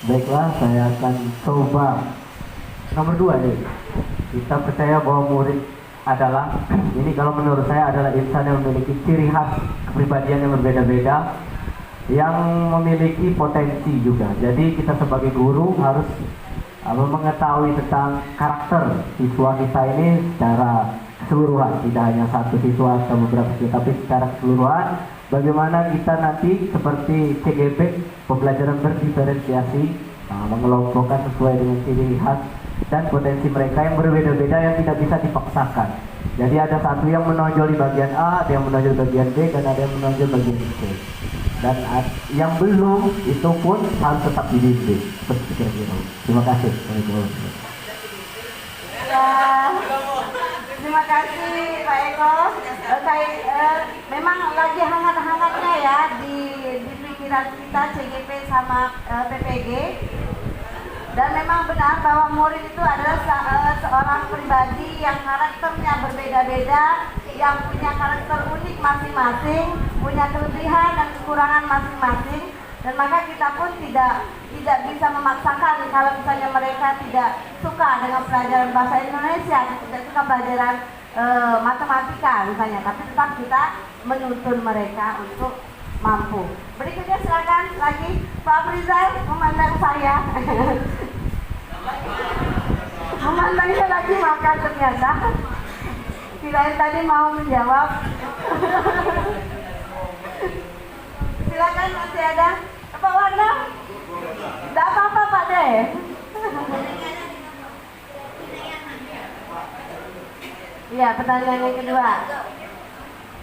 Speaker 5: Baiklah, saya akan coba nomor 2 nih. Kita percaya bahwa murid adalah, ini kalau menurut saya adalah insan yang memiliki ciri khas kepribadian yang berbeda-beda, yang memiliki potensi juga. Jadi kita sebagai guru harus mengetahui tentang karakter siswa kita ini secara keseluruhan, tidak hanya satu siswa atau beberapa siswa, tapi secara keseluruhan. Bagaimana kita nanti seperti CGP, pembelajaran berdiferensiasi, mengelompokkan sesuai dengan ciri khas dan potensi mereka yang berbeda-beda yang tidak bisa dipaksakan. Jadi ada satu yang menonjol di bagian A, ada yang menonjol bagian B, dan ada yang menonjol bagian C. Dan yang belum itu pun harus tetap dididik. Seperti kira-kira. Terima kasih.
Speaker 1: Terima kasih Pak Eko. Memang lagi hangat-hangatnya ya di pikiran kita CGP sama PPG. Dan memang benar bahwa murid itu adalah seorang pribadi yang karakternya berbeda-beda, yang punya karakter unik masing-masing, punya kelebihan dan kekurangan masing-masing. Dan maka kita pun tidak bisa memaksakan kalau misalnya mereka tidak suka dengan pelajaran bahasa Indonesia, tidak suka pelajaran matematika misalnya, tapi tetap kita menuntun mereka untuk mampu. Berikutnya silakan lagi Pak Frizal memandang saya. Memandangnya lagi maka ternyata kirain tadi mau menjawab. Silakan masih ada Pak Warna. Tidak apa-apa Pak deh. Iya, pertanyaan yang kedua.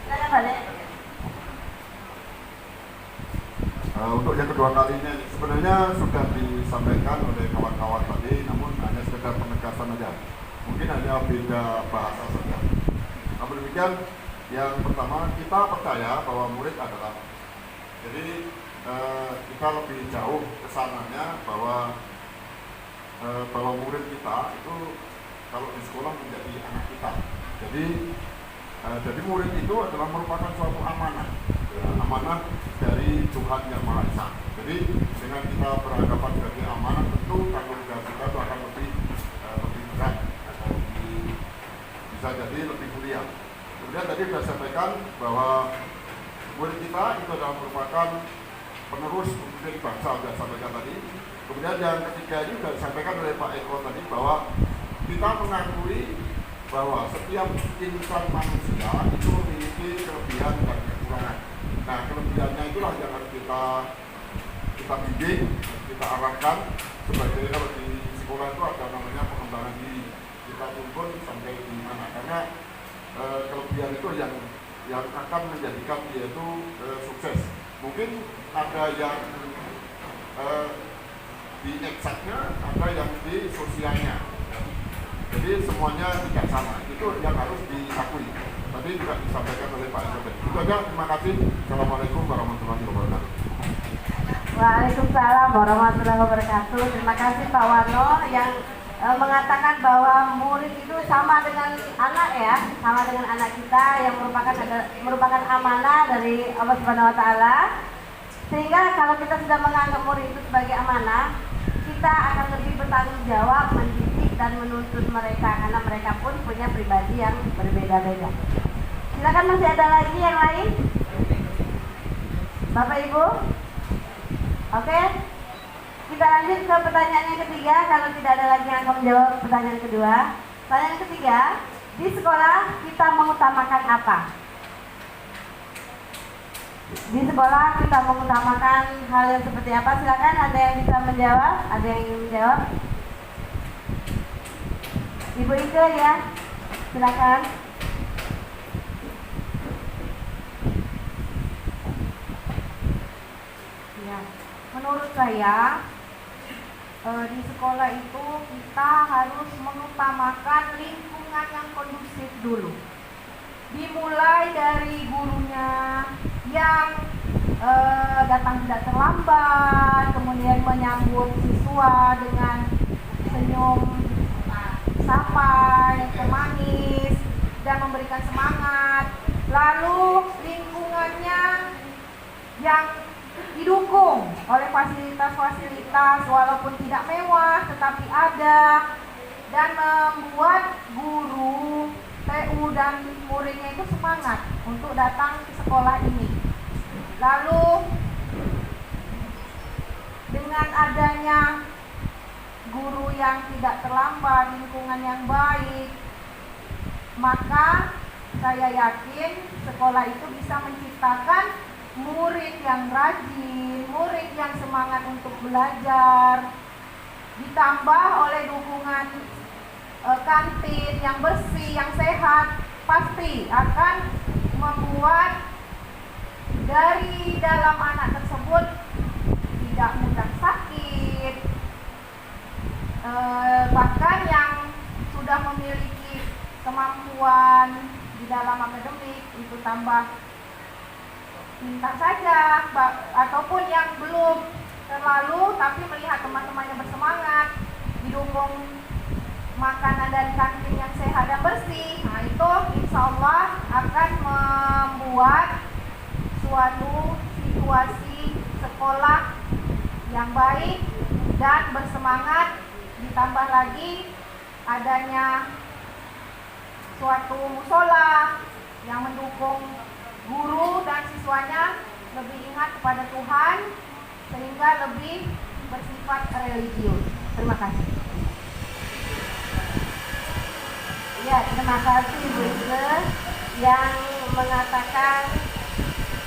Speaker 1: Silakan Pak deh.
Speaker 6: Untuk yang kedua kalinya sebenarnya sudah disampaikan oleh kawan-kawan tadi, namun hanya sekedar penegasan saja. Mungkin hanya beda bahasa saja. Namun demikian, yang pertama kita percaya bahwa murid adalah. Jadi kita lebih jauh kesananya bahwa murid kita itu kalau di sekolah menjadi anak kita. Jadi murid itu adalah merupakan suatu amanah. Amanah dari Tuhan Yang Maha Esa. Jadi dengan kita beranggapan sebagai amanah, tentu tanggung jawab kita itu akan lebih berat, atau bisa jadi lebih mulia. Kemudian tadi sudah sampaikan bahwa murid kita itu adalah merupakan penerus pemimpin bangsa, sudah sampaikan tadi. Kemudian yang ketiga ini sudah disampaikan oleh Pak Eko tadi, bahwa kita mengakui bahwa setiap insan manusia itu memiliki kelebihan dan kekurangan. Nah, kelebihannya itulah yang harus kita bimbing, kita arahkan. Sebagai kalau di sekolah itu ada namanya pengembangan diri, kita tuntun sampai di mana, karena kelebihan itu yang akan menjadikan dia itu sukses. Mungkin ada yang di eksaknya, ada yang di sosialnya. Jadi semuanya tidak sama, itu yang harus diakui. Tadi juga disampaikan oleh Pak Jobet. Itu aja, terima kasih. Assalamualaikum warahmatullahi wabarakatuh.
Speaker 1: Waalaikumsalam warahmatullahi wabarakatuh. Terima kasih Pak Warno yang mengatakan bahwa murid itu sama dengan anak ya, sama dengan anak kita yang merupakan amanah dari Allah Subhanahu Wa Taala. Sehingga kalau kita sudah menganggap murid itu sebagai amanah, kita akan lebih bertanggung jawab mendidik dan menuntun mereka, karena mereka pun punya pribadi yang berbeda-beda. Silakan, masih ada lagi yang lain? Bapak Ibu? Oke? Kita lanjut ke pertanyaan yang ketiga, kalau tidak ada lagi yang akan menjawab pertanyaan kedua. Pertanyaan ketiga, di sekolah kita mengutamakan apa? Di sekolah kita mengutamakan hal yang seperti apa? Silakan, ada yang bisa menjawab? Ada yang ingin menjawab? Ibu Ike ya, silakan. Ya, menurut saya di sekolah itu kita harus mengutamakan lingkungan yang kondusif dulu. Dimulai dari gurunya yang datang tidak terlambat, kemudian menyambut siswa dengan senyum sapa yang manis dan memberikan semangat. Lalu lingkungannya yang didukung oleh fasilitas-fasilitas walaupun tidak mewah tetapi ada, dan membuat guru, TU dan muridnya itu semangat untuk datang ke sekolah ini. Lalu dengan adanya guru yang tidak terlambat, lingkungan yang baik, maka saya yakin sekolah itu bisa menciptakan murid yang rajin, murid yang semangat untuk belajar, ditambah oleh dukungan kantin yang bersih, yang sehat, pasti akan membuat dari dalam anak tersebut tidak mudah sakit, bahkan yang sudah memiliki kemampuan di dalam akademik itu tambah pintar saja, ataupun yang belum terlalu tapi melihat teman-temannya bersemangat, didukung makanan dari kantin yang sehat dan bersih, nah itu insya Allah akan membuat suatu situasi sekolah
Speaker 3: sekolah yang baik dan bersemangat, ditambah lagi adanya suatu musola yang mendukung guru dan siswanya lebih ingat kepada Tuhan sehingga lebih bersifat religius. Terima kasih.
Speaker 1: Ya, terima kasih Bu Ike yang mengatakan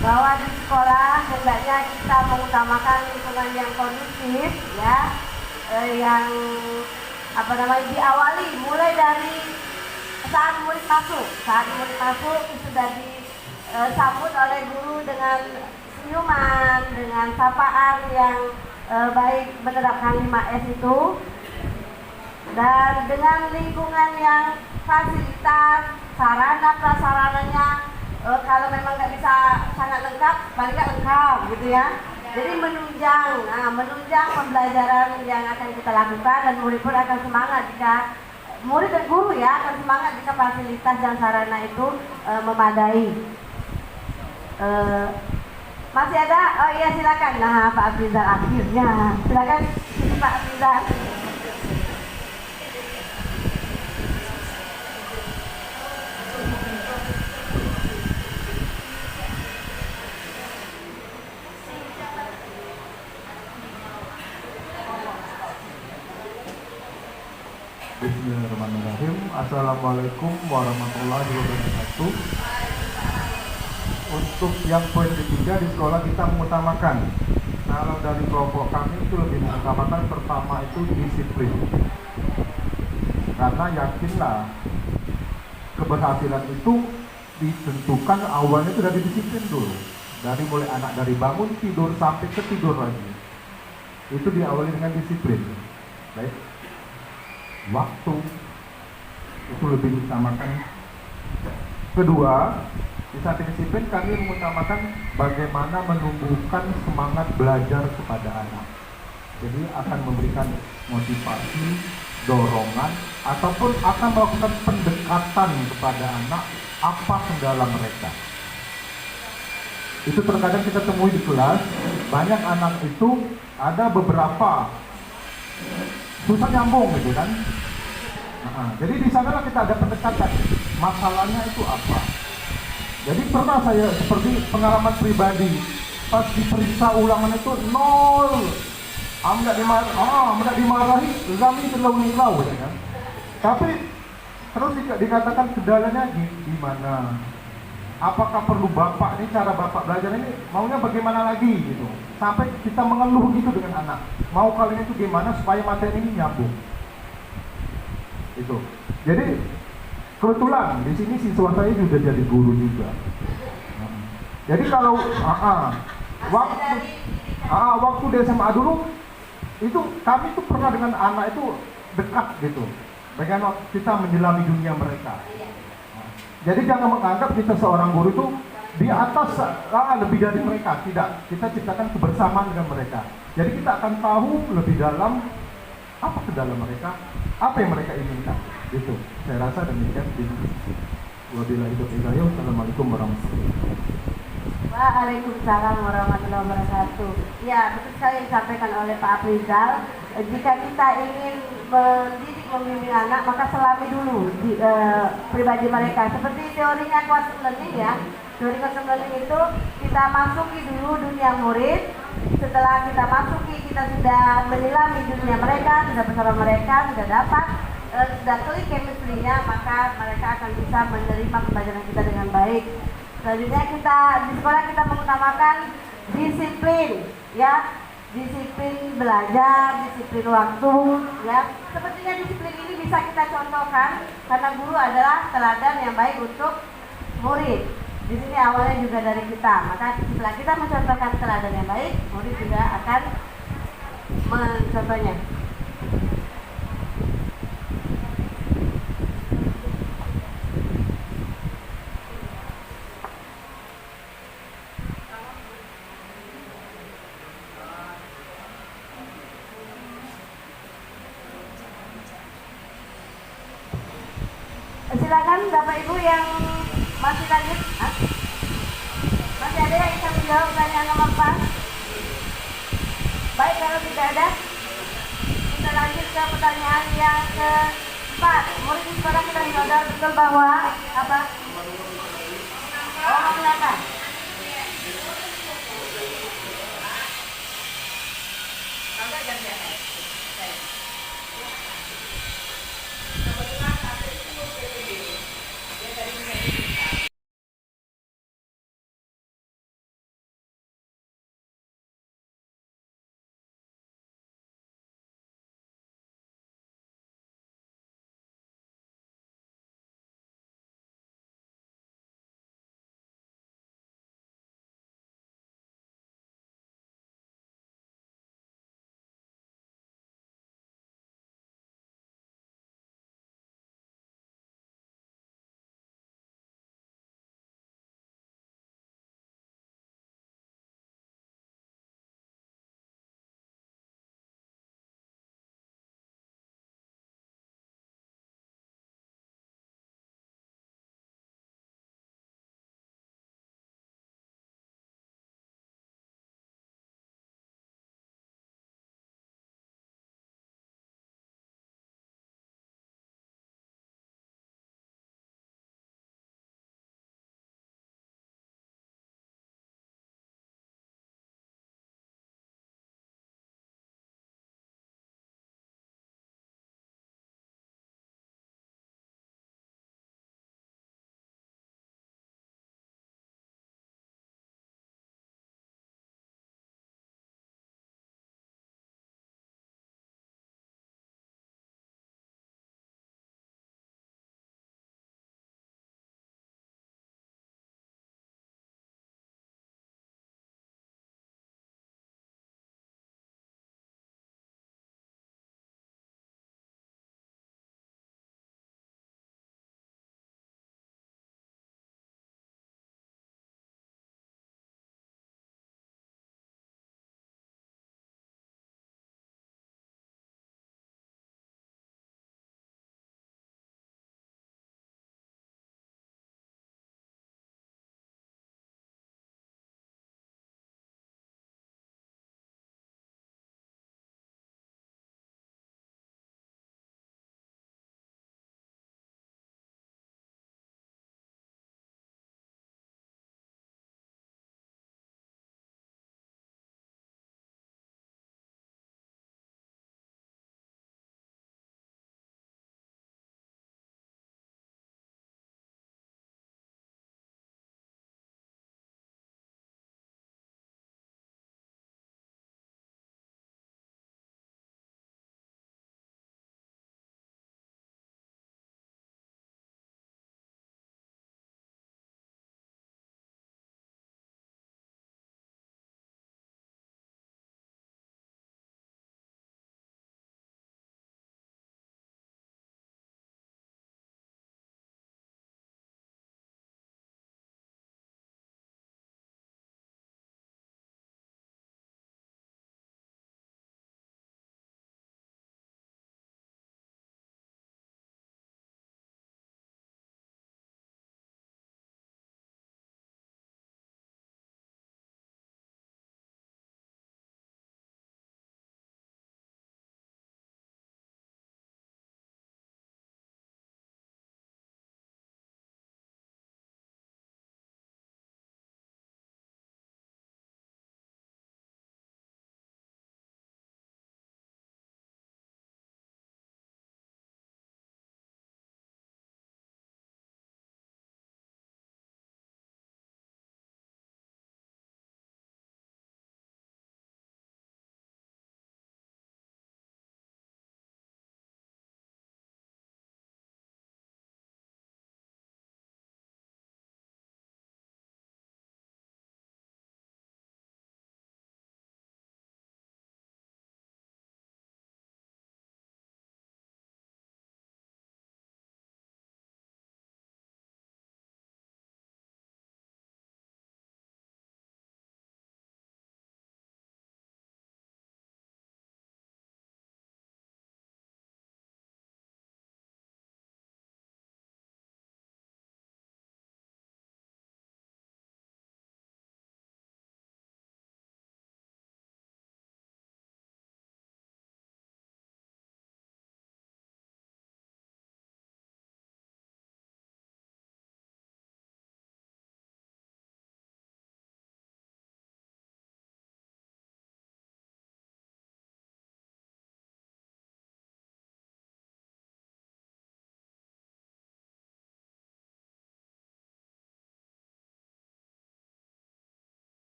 Speaker 1: bahwa di sekolah hendaknya kita mengutamakan lingkungan yang kondusif, ya, yang diawali mulai dari saat murid masuk sudah disambut oleh guru dengan senyuman, dengan sapaan yang baik, menerapkan 5S itu, dan dengan lingkungan yang fasilitas, sarana prasarananya kalau memang nggak bisa sangat lengkap, paling nggak lengkap gitu ya. Jadi menunjang pembelajaran yang akan kita lakukan, dan murid pun akan semangat jika murid dan guru ya akan semangat jika fasilitas dan sarana itu memadai. Masih ada? Oh iya, silakan. Nah, Pak Afrizal akhirnya. Silakan Pak Afrizal.
Speaker 8: Bismillahirrahmanirrahim. Assalamualaikum warahmatullahi wabarakatuh. Untuk yang poin ketiga, di sekolah kita mengutamakan, kalau dari kelompok kami itu lebih mengutamakan pertama itu disiplin, karena yakinlah keberhasilan itu ditentukan awalnya itu dari disiplin dulu, dari mulai anak dari bangun tidur sampai ke tidur lagi itu diawali dengan disiplin. Baik, waktu itu lebih diutamakan. Kedua, di samping disiplin kami mengutamakan bagaimana menumbuhkan semangat belajar kepada anak. Jadi akan memberikan motivasi, dorongan, ataupun akan melakukan pendekatan kepada anak apa kendala mereka. Itu terkadang kita temui di kelas, banyak anak itu ada beberapa susah nyambung gitu kan. Jadi di sanalah kita ada pendekatan, masalahnya itu apa. Jadi pernah saya seperti pengalaman pribadi, pas diperiksa ulangan itu 0, tidak dimarahi, kami terlalu ya kan. Tapi terus dikatakan kendalanya di mana? Apakah perlu bapak ini, cara bapak belajar ini maunya bagaimana lagi gitu. Sampai kita mengeluh gitu dengan anak. Mau kalian itu gimana supaya materi ini nyambung. Itu. Jadi kebetulan di sini siswa saya juga jadi guru juga. Jadi kalau waktu di SMA dulu itu kami tuh pernah dengan anak itu dekat gitu. Bagaimana kita menyelami dunia mereka. Jadi jangan menganggap kita seorang guru itu di atas lebih dari mereka. Tidak, kita ciptakan kebersamaan dengan mereka. Jadi kita akan tahu lebih dalam apa kendala mereka, apa yang mereka inginkan. Gitu. Saya rasa demikian. Wabillahi taufiq. Assalamualaikum warahmatullahi wabarakatuh.
Speaker 1: Waalaikumsalam warahmatullahi wabarakatuh. Ya, betul sekali yang disampaikan oleh Pak Afrizal. Jika kita ingin mendidik, membimbing anak, maka selami dulu pribadi mereka. Seperti teorinya quantum learning ya. Teori quantum learning itu kita masuki dulu dunia murid. Setelah kita masuki, kita sudah menyelami dunia mereka, sudah bersama mereka, sudah dapat, sudah klik chemistry-nya, maka mereka akan bisa menerima pembelajaran kita dengan baik. Selanjutnya kita di sekolah kita mengutamakan disiplin, ya, disiplin belajar, disiplin waktu, ya. Sepertinya disiplin ini bisa kita contohkan karena guru adalah teladan yang baik untuk murid. Di sini awalnya juga dari kita, maka setelah kita mencontohkan teladan yang baik, murid juga akan mencontohnya. Silakan Bapak Ibu yang masih lanjut. Masih ada yang bisa menjawab pertanyaan nomor 4? Baik, kalau tidak ada, kita lanjut ke pertanyaan yang keempat. Murid di sekolah kita disadar betul bahwa apa? Oh, silakan.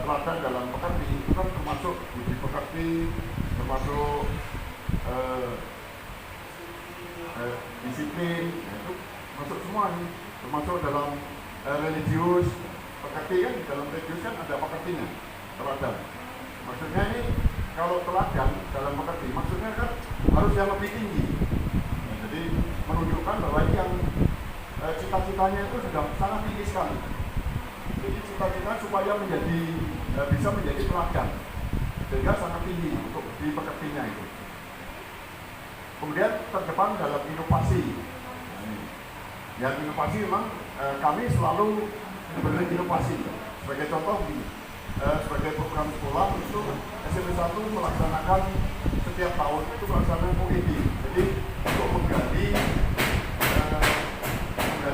Speaker 6: teladan dalam pekerti itu kan termasuk budi pekerti, termasuk disiplin, ya itu masuk semua nih, termasuk dalam religius. Pekerti kan dalam religius kan ada pekertinya, teladan. Maksudnya ini kalau teladan dalam pekerti maksudnya kan harus yang lebih tinggi. Nah, jadi menunjukkan bahwa ini yang cita-citanya itu sudah sangat tinggi sekali. Jadi cita-cita supaya bisa menjadi teladan, sehingga sangat tinggi untuk di pekertinya itu. Kemudian terdepan dalam inovasi. Yang inovasi memang kami selalu berinovasi. Sebagai contoh, sebagai program sekolah itu SMP 1 melaksanakan setiap tahun itu melaksanakan OED. Jadi untuk menggali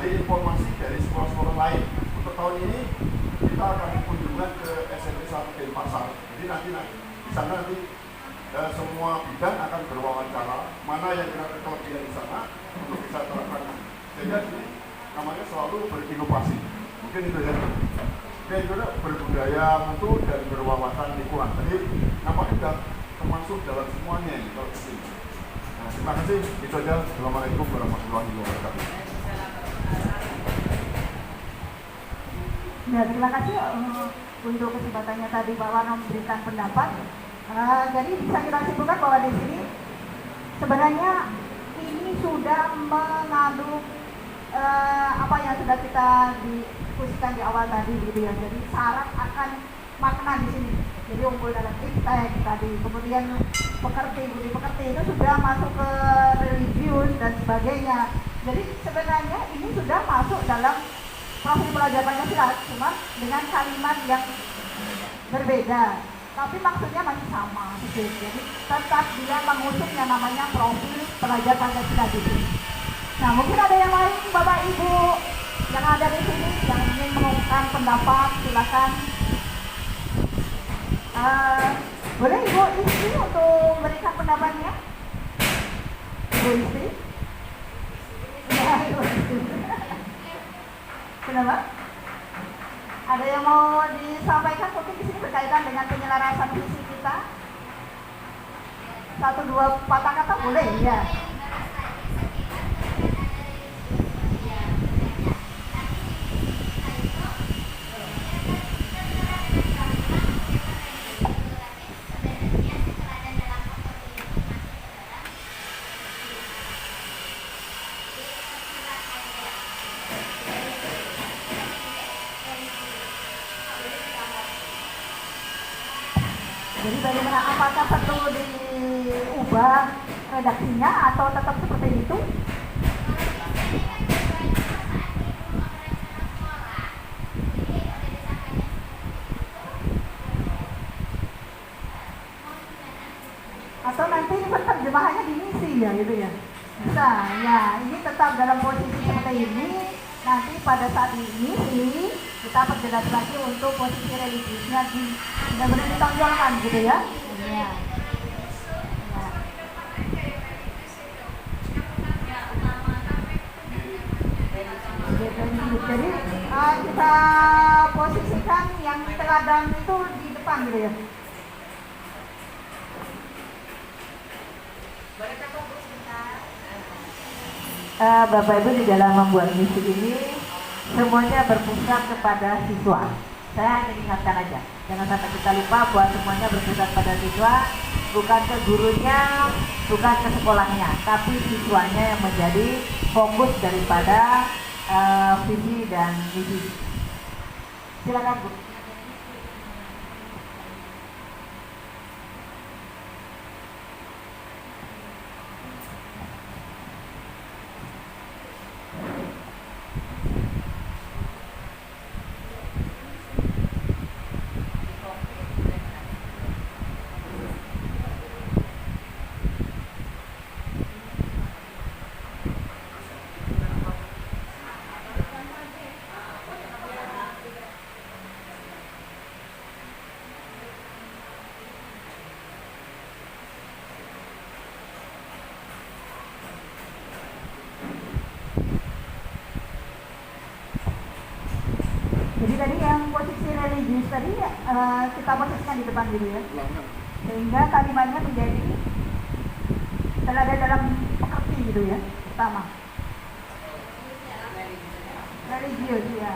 Speaker 6: informasi dari sekolah-sekolah lain. Untuk tahun ini kita akan kunjungan ke SMP 1 Denpasar. Jadi nanti di sana nanti semua bidang akan berwawancara mana yang kira-kira kelebihan di sana untuk bisa terapkan. Sehingga ini namanya selalu berinovasi. Mungkin itu ya. Dan juga berbudaya mutu dan berwawasan lingkungan. Jadi nampaknya sudah termasuk dalam semuanya ini kalau di sini. Nah, terima kasih. Itu aja. Assalamualaikum warahmatullahi wabarakatuh.
Speaker 7: Ya, terima kasih untuk kesempatannya tadi Pak Warno memberikan pendapat. Jadi bisa kita simpulkan bahwa di sini sebenarnya ini sudah mengandung apa yang sudah kita diskusikan di awal tadi gitu ya. Jadi syarat akan makna di sini. Jadi unggul dalam iptek tadi, kemudian budi pekerti itu sudah masuk ke religius dan sebagainya. Jadi sebenarnya ini sudah masuk dalam profil pelajar Pancasila, cuma dengan kalimat yang berbeda. Tapi maksudnya masih sama, gitu. Jadi tetap dia mengusung yang namanya profil pelajar Pancasila di sini. Nah, mungkin ada yang lain, Bapak Ibu yang ada di sini yang ingin mengungkapkan pendapat, silakan. Boleh Ibu Istri untuk memberikan pendapatnya? Ibu Istri? Ya, Ibu Istri. Kenapa? Ada yang mau disampaikan mungkin di sini berkaitan dengan penyelarasan visi kita? 1, 2 patah kata boleh ya. Jadi bagaimana, apakah perlu diubah redaksinya atau tetap seperti itu? Atau nanti penerjemahannya di misi ya gitu ya? Bisa, ya ini tetap dalam posisi seperti ini. Nanti pada saat ini kita perjelas lagi untuk posisi religiusnya benar-benar ditonjolkan gitu ya. Ya. Jadi kita posisikan yang teladan itu di depan gitu ya. Bapak Ibu di dalam membuat misi ini semuanya berpusat kepada siswa. Saya hanya ingatkan aja, jangan sampai kita lupa bahwa semuanya berpusat pada siswa, bukan ke gurunya, bukan ke sekolahnya, tapi siswanya yang menjadi fokus daripada visi dan misi. Silakan Bu. tadi kita posisikan di depan dulu ya, sehingga kalimatnya menjadi teladan dalam pekerti gitu ya. Pertama, religius ya,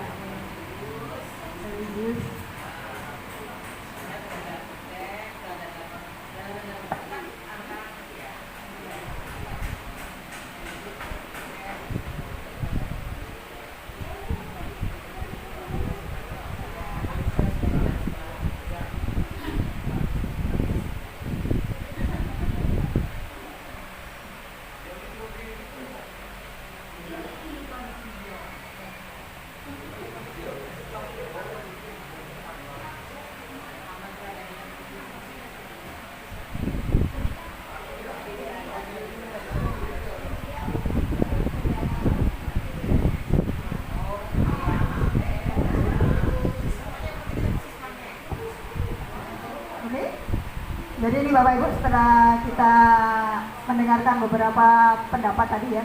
Speaker 7: religius. Jadi ini Bapak Ibu, setelah kita mendengarkan beberapa pendapat tadi ya,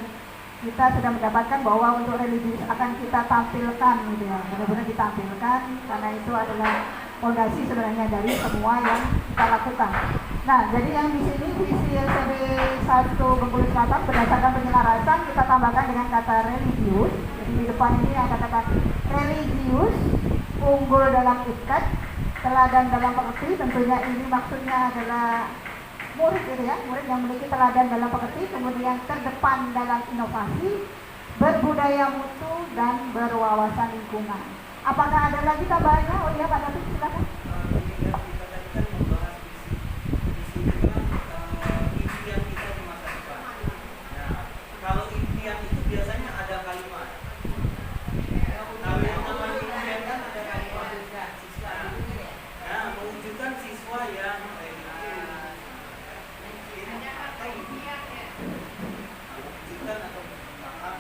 Speaker 7: kita sudah mendapatkan bahwa untuk religius akan kita tampilkan gitu ya, benar-benar ditampilkan karena itu adalah fondasi sebenarnya dari semua yang kita lakukan. Nah, jadi yang di sini visi SMB 1 Bengkulu Selatan berdasarkan penyelarasan kita tambahkan dengan kata religius. Jadi di depan ini ada kata religius, unggul dalam ikat, teladan dalam pekerti. Tentunya ini maksudnya adalah murid gitu ya, murid yang memiliki teladan dalam pekerti, kemudian terdepan dalam inovasi, berbudaya mutu dan berwawasan lingkungan. Apakah ada lagi tambahannya? Oh iya Pak David, silakan.
Speaker 9: Kalau impian itu biasanya ada kalimat. Kalau yang namanya impian kan ada kalimat. Nah, mewujudkan siswa yang mewujudkan atau paham.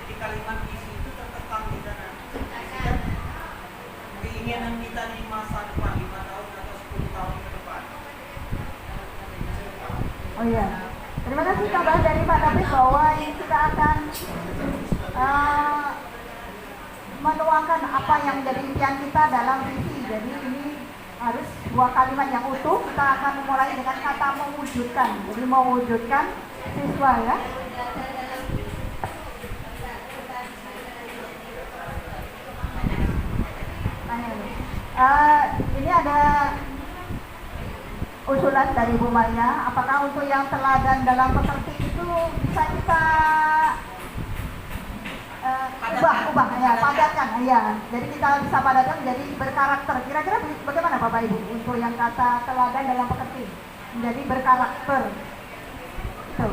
Speaker 9: Jadi kalimat visi itu tertekam di sana. Keinginan kita di masa depan 5 tahun atau 10 tahun ke depan.
Speaker 7: Oh iya. Terima kasih tambahan dari Pak David bahwa kita akan menuangkan apa yang menjadi impian kita dalam visi. Jadi ini harus dua kalimat yang utuh. Kita akan memulai dengan kata mewujudkan. Jadi mewujudkan siswa ya. Ini ada usulan dari Bu Maya, apakah untuk yang teladan dalam pekerti itu bisa kita ubah ya, padatkan ya. Jadi kita bisa padatkan menjadi berkarakter. Kira-kira bagaimana Bapak Ibu untuk yang kata teladan dalam pekerti menjadi berkarakter? Itu.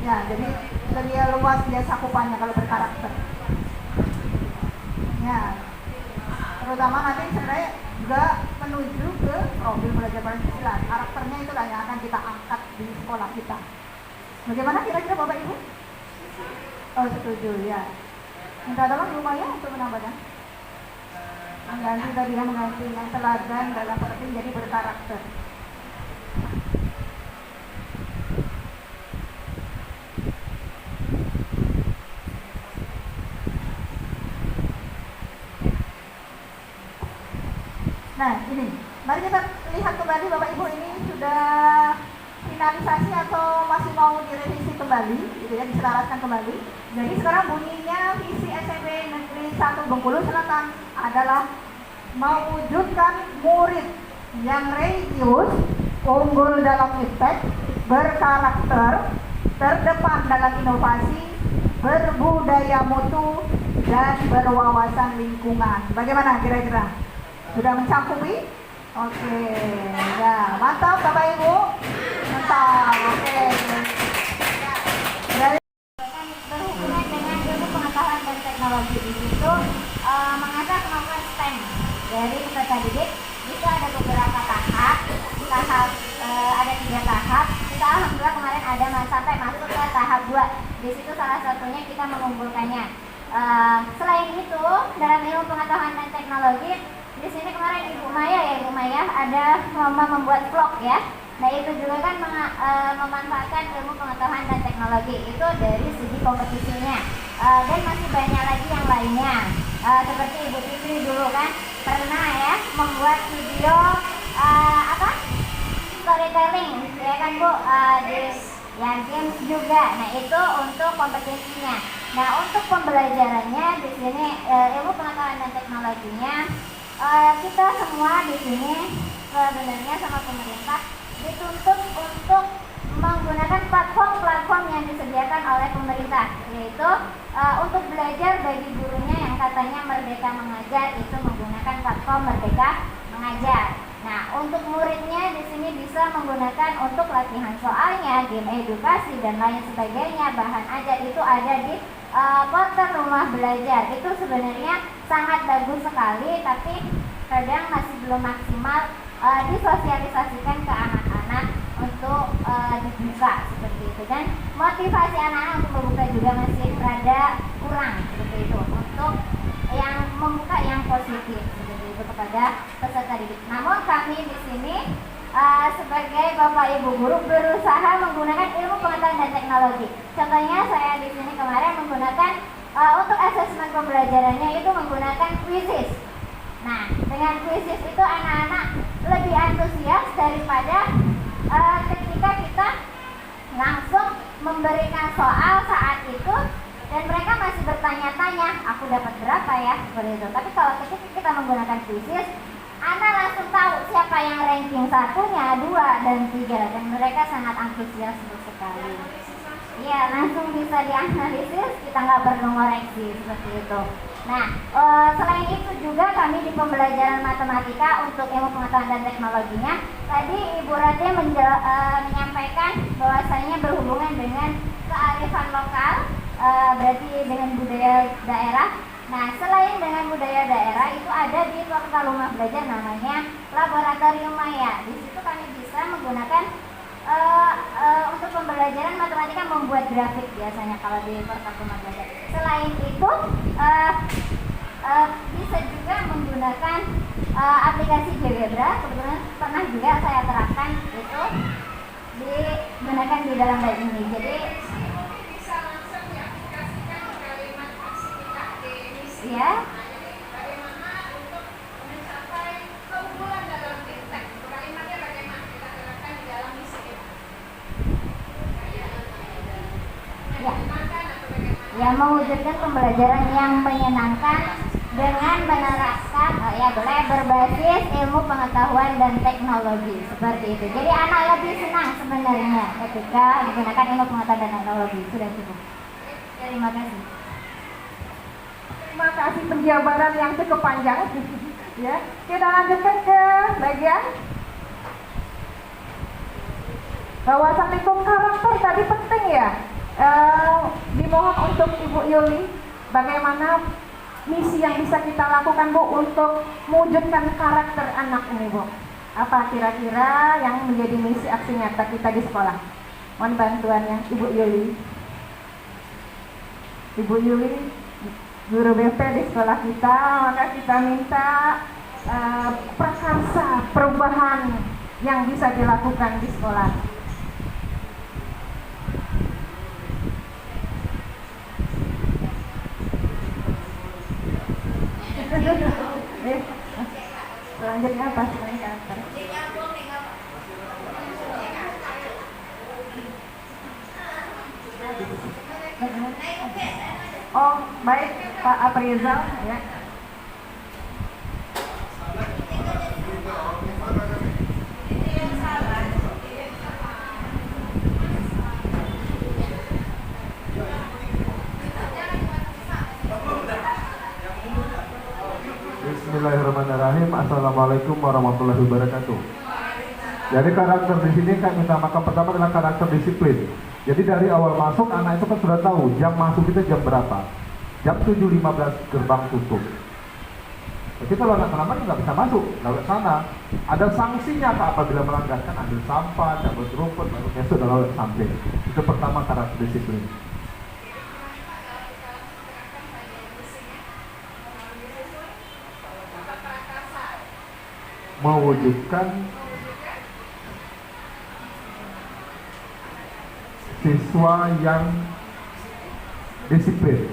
Speaker 7: Ya, jadi lebih luas dia cakupannya kalau berkarakter. Ya, terutama nanti sebenarnya juga menuju ke profil belajar Pancasila. Karakternya itulah yang akan kita angkat di sekolah kita. Bagaimana kira-kira Bapak Ibu? Oh, setuju ya. Minta tolong lumayan untuk menambahkan. Mengganti tadi yang mengganti yang teladan dalam pekerti jadi berkarakter. Nah ini, mari kita lihat kembali Bapak Ibu, ini sudah finalisasi atau masih mau direvisi kembali, gitu ya, diselaraskan kembali. Jadi sekarang bunyinya visi SMP Negeri 1 Bengkulu Selatan adalah mewujudkan murid yang religius, unggul dalam iptek, berkarakter, terdepan dalam inovasi, berbudaya mutu, dan berwawasan lingkungan. Bagaimana kira-kira? Sudah mencakupi? Oke, ya mantap Bapak Ibu, mantap. Oke.
Speaker 10: Berhubungan dengan ilmu pengetahuan dan teknologi di situ mengasah kemampuan STEM dari peserta didik. Itu ada beberapa tahap, ada 3 tahap. Kita alhamdulillah kemarin ada sampai masuk ke tahap 2. Di situ salah satunya kita mengumpulkannya. Selain itu dalam ilmu pengetahuan dan teknologi, di sini kemarin Ibu Maya ada lomba membuat vlog ya. Nah itu juga kan memanfaatkan ilmu pengetahuan dan teknologi itu dari segi kompetisinya. Dan masih banyak lagi yang lainnya. Seperti Ibu Fitri dulu kan pernah ya membuat video storytelling ya kan Bu, di yang games juga. Nah itu untuk kompetisinya. Nah untuk pembelajarannya di sini ilmu pengetahuan dan teknologinya kita semua di sini sebenarnya sama pemerintah dituntut untuk menggunakan platform-platform yang disediakan oleh pemerintah, yaitu untuk belajar bagi gurunya yang katanya Merdeka Mengajar itu menggunakan platform Merdeka Mengajar. Nah, untuk muridnya di sini bisa menggunakan untuk latihan soalnya, game edukasi dan lain sebagainya. Bahan ajar itu ada di portal Rumah Belajar. Itu sebenarnya sangat bagus sekali, tapi kadang masih belum maksimal disosialisasikan ke anak-anak untuk dibuka seperti itu. Dan motivasi anak-anak untuk membuka juga masih rada kurang seperti itu. Untuk yang membuka yang positif seperti itu kepada peserta didik. Namun kami di sini sebagai Bapak Ibu guru berusaha menggunakan ilmu pengetahuan dan teknologi. Contohnya saya di sini kemarin menggunakan untuk asesmen pembelajarannya itu menggunakan quizzes. Nah, dengan quizzes itu anak-anak lebih antusias daripada ketika kita langsung memberikan soal saat itu dan mereka masih bertanya-tanya, aku dapat berapa ya, seperti itu. Tapi kalau ketika kita menggunakan quizzes, anak langsung tahu siapa yang ranking 1-nya, 2, dan 3, dan mereka sangat antusias sekali. Iya, langsung bisa dianalisis, kita nggak perlu ngoreksi seperti itu. Nah, selain itu juga kami di pembelajaran matematika untuk ilmu pengetahuan dan teknologinya, tadi Ibu Ratih menyampaikan bahwasanya berhubungan dengan kearifan lokal, berarti dengan budaya daerah. Nah, selain dengan budaya daerah itu ada di portal Rumah Belajar namanya Laboratorium Maya. Di situ kami bisa menggunakan untuk pembelajaran matematika membuat grafik biasanya kalau di portal Rumah Belajar. Selain itu bisa juga menggunakan aplikasi GeoGebra. Kebetulan pernah juga saya terapkan itu digunakan di dalam baik ini. Jadi bisa langsung diaplikasikan kalimat aksi kita di misi. Ya. Bagaimana untuk mencapai keunggulan dalam fintech? Kalimatnya bagaimana kita terapkan di dalam misi kita? Ya, mewujudkan pembelajaran yang menyenangkan dengan menerapkan berbasis ilmu pengetahuan dan teknologi seperti itu. Jadi anak lebih senang sebenarnya ketika menggunakan ilmu pengetahuan dan teknologi. Sudah cukup. Terima kasih.
Speaker 11: Terima kasih penjabaran yang cukup panjang. Ya, kita lanjutkan ke bagian wawasan lingkup karakter tadi penting ya. Dimohon untuk Ibu Yuli, bagaimana misi yang bisa kita lakukan Bu untuk mewujudkan karakter anak ini Bu? Apa kira-kira yang menjadi misi aksi nyata kita di sekolah? Mohon bantuannya Ibu Yuli. Ibu Yuli, guru BP di sekolah kita, maka kita minta prakarsa perubahan yang bisa dilakukan di sekolah. Selanjutnya apa? Karakter. Oh, baik Pak Aprizal ya.
Speaker 8: Bismillahirrahmanirrahim. Assalamualaikum warahmatullahi wabarakatuh. Jadi karakter di sini kami utamakan pertama adalah karakter disiplin. Jadi dari awal masuk anak itu kan sudah tahu jam masuk kita jam berapa. Jam 7.15 gerbang tutup. Jadi kalau anak terlambat nggak bisa masuk lewat sana. Ada sanksinya Pak apabila melanggar, kan ambil sampah, cabut rumput, baru besok udah lewat samping. Itu pertama karakter disiplin. Mewujudkan siswa yang disiplin.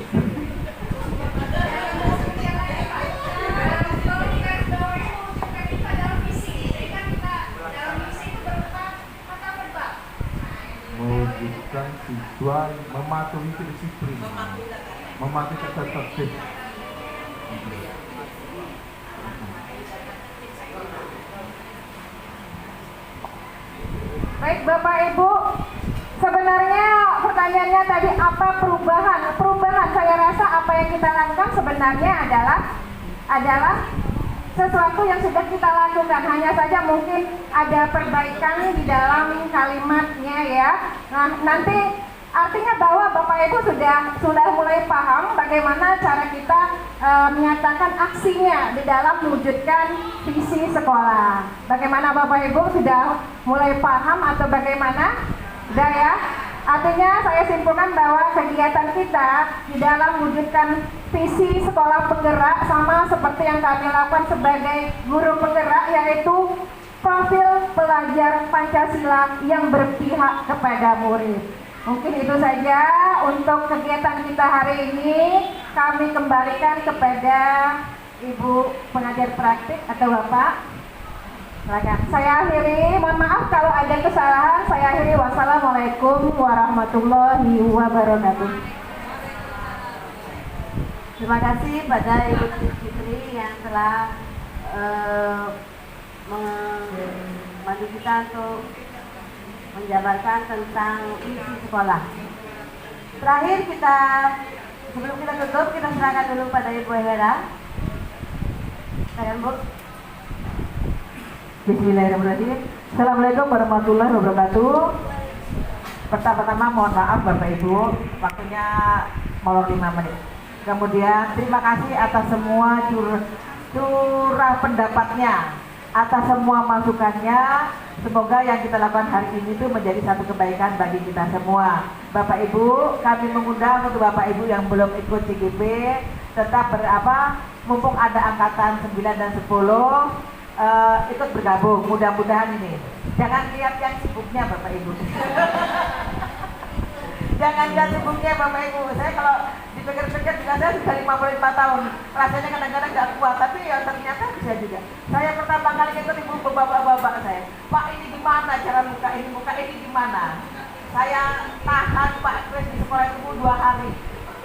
Speaker 8: Mewujudkan siswa mematuhi disiplin, mematuhi tata tertib.
Speaker 11: Baik Bapak Ibu, sebenarnya pertanyaannya tadi apa perubahan? Perubahan saya rasa apa yang kita lakukan sebenarnya adalah sesuatu yang sudah kita lakukan, hanya saja mungkin ada perbaikan di dalam kalimatnya ya. Nah, nanti artinya bahwa Bapak Ibu sudah mulai paham bagaimana cara kita menyatakan aksinya di dalam mewujudkan visi sekolah. Bagaimana Bapak Ibu sudah mulai paham atau bagaimana? Sudah ya? Artinya saya simpulkan bahwa kegiatan kita di dalam mewujudkan visi sekolah penggerak sama seperti yang kami lakukan sebagai guru penggerak, yaitu profil pelajar Pancasila yang berpihak kepada murid. Mungkin itu saja untuk kegiatan kita hari ini. Kami kembalikan kepada Ibu pengajar praktik atau Bapak. Silakan. Saya akhiri, mohon maaf kalau ada kesalahan. Saya akhiri, wassalamualaikum warahmatullahi wabarakatuh.
Speaker 1: Terima kasih pada Ibu Fitri yang telah membantu kita untuk menjabarkan tentang isi sekolah. Terakhir sebelum kita tutup, kita serahkan dulu pada Ibu Hera. Silakan Bu.
Speaker 4: Bismillahirrahmanirrahim. Assalamualaikum warahmatullahi wabarakatuh. Pertama-tama mohon maaf Bapak Ibu, waktunya molor 5 menit. Kemudian terima kasih atas semua curah pendapatnya, atas semua masukannya. Semoga yang kita lakukan hari ini itu menjadi satu kebaikan bagi kita semua. Bapak Ibu, kami mengundang untuk Bapak Ibu yang belum ikut CGP tetap mumpung ada angkatan 9 dan 10, ikut bergabung. Mudah-mudahan ini. Jangan lihat yang sibuknya Bapak Ibu. Jangan lihat sibuknya Bapak Ibu. Saya kalau dipikir-pikir juga saya sudah 55 tahun. Rasanya kadang-kadang nggak kuat, tapi ya ternyata bisa juga. Saya pertama kali ikut ibu bapak-bapak saya. Pak, ini gimana cara buka ini gimana? Saya tahan Pak Kris di sekolah itu 2 hari.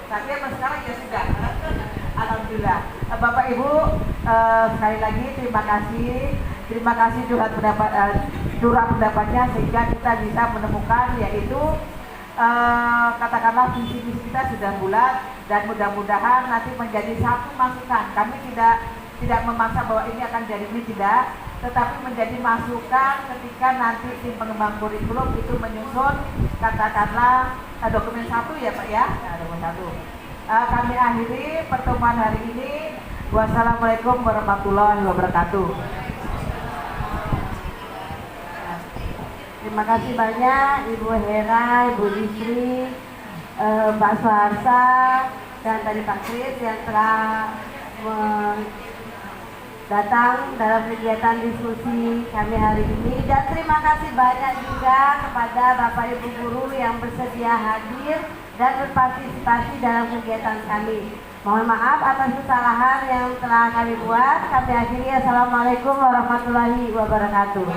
Speaker 4: Tapi sekarang ya sudah. Alhamdulillah. Bapak Ibu, sekali lagi terima kasih curah pendapatnya sehingga kita bisa menemukan yaitu katakanlah visi-visi kita sudah bulat dan mudah-mudahan nanti menjadi satu masukan. Kami tidak memaksa bahwa ini akan jadi ini, tidak, tetapi menjadi masukan ketika nanti tim pengembang kurikulum itu menyusun katakanlah dokumen 1 ya Pak ya, dokumen 1. Kami akhiri pertemuan hari ini. Wassalamualaikum warahmatullahi wabarakatuh.
Speaker 1: Terima kasih banyak Ibu Hera, Ibu Fitri, Pak Suharsa, dan tadi Pak Kris yang telah datang dalam kegiatan diskusi kami hari ini. Dan terima kasih banyak juga kepada Bapak Ibu guru yang bersedia hadir dan berpartisipasi dalam kegiatan kami. Mohon maaf atas kesalahan yang telah kami buat. Kami akhiri. Assalamualaikum warahmatullahi wabarakatuh.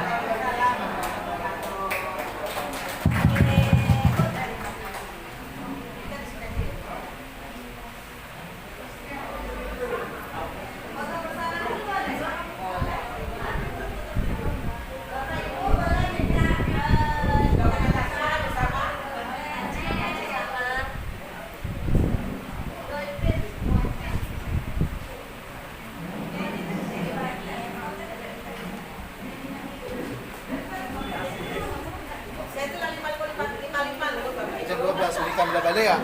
Speaker 6: Jam 12 Sulika Bila Balea.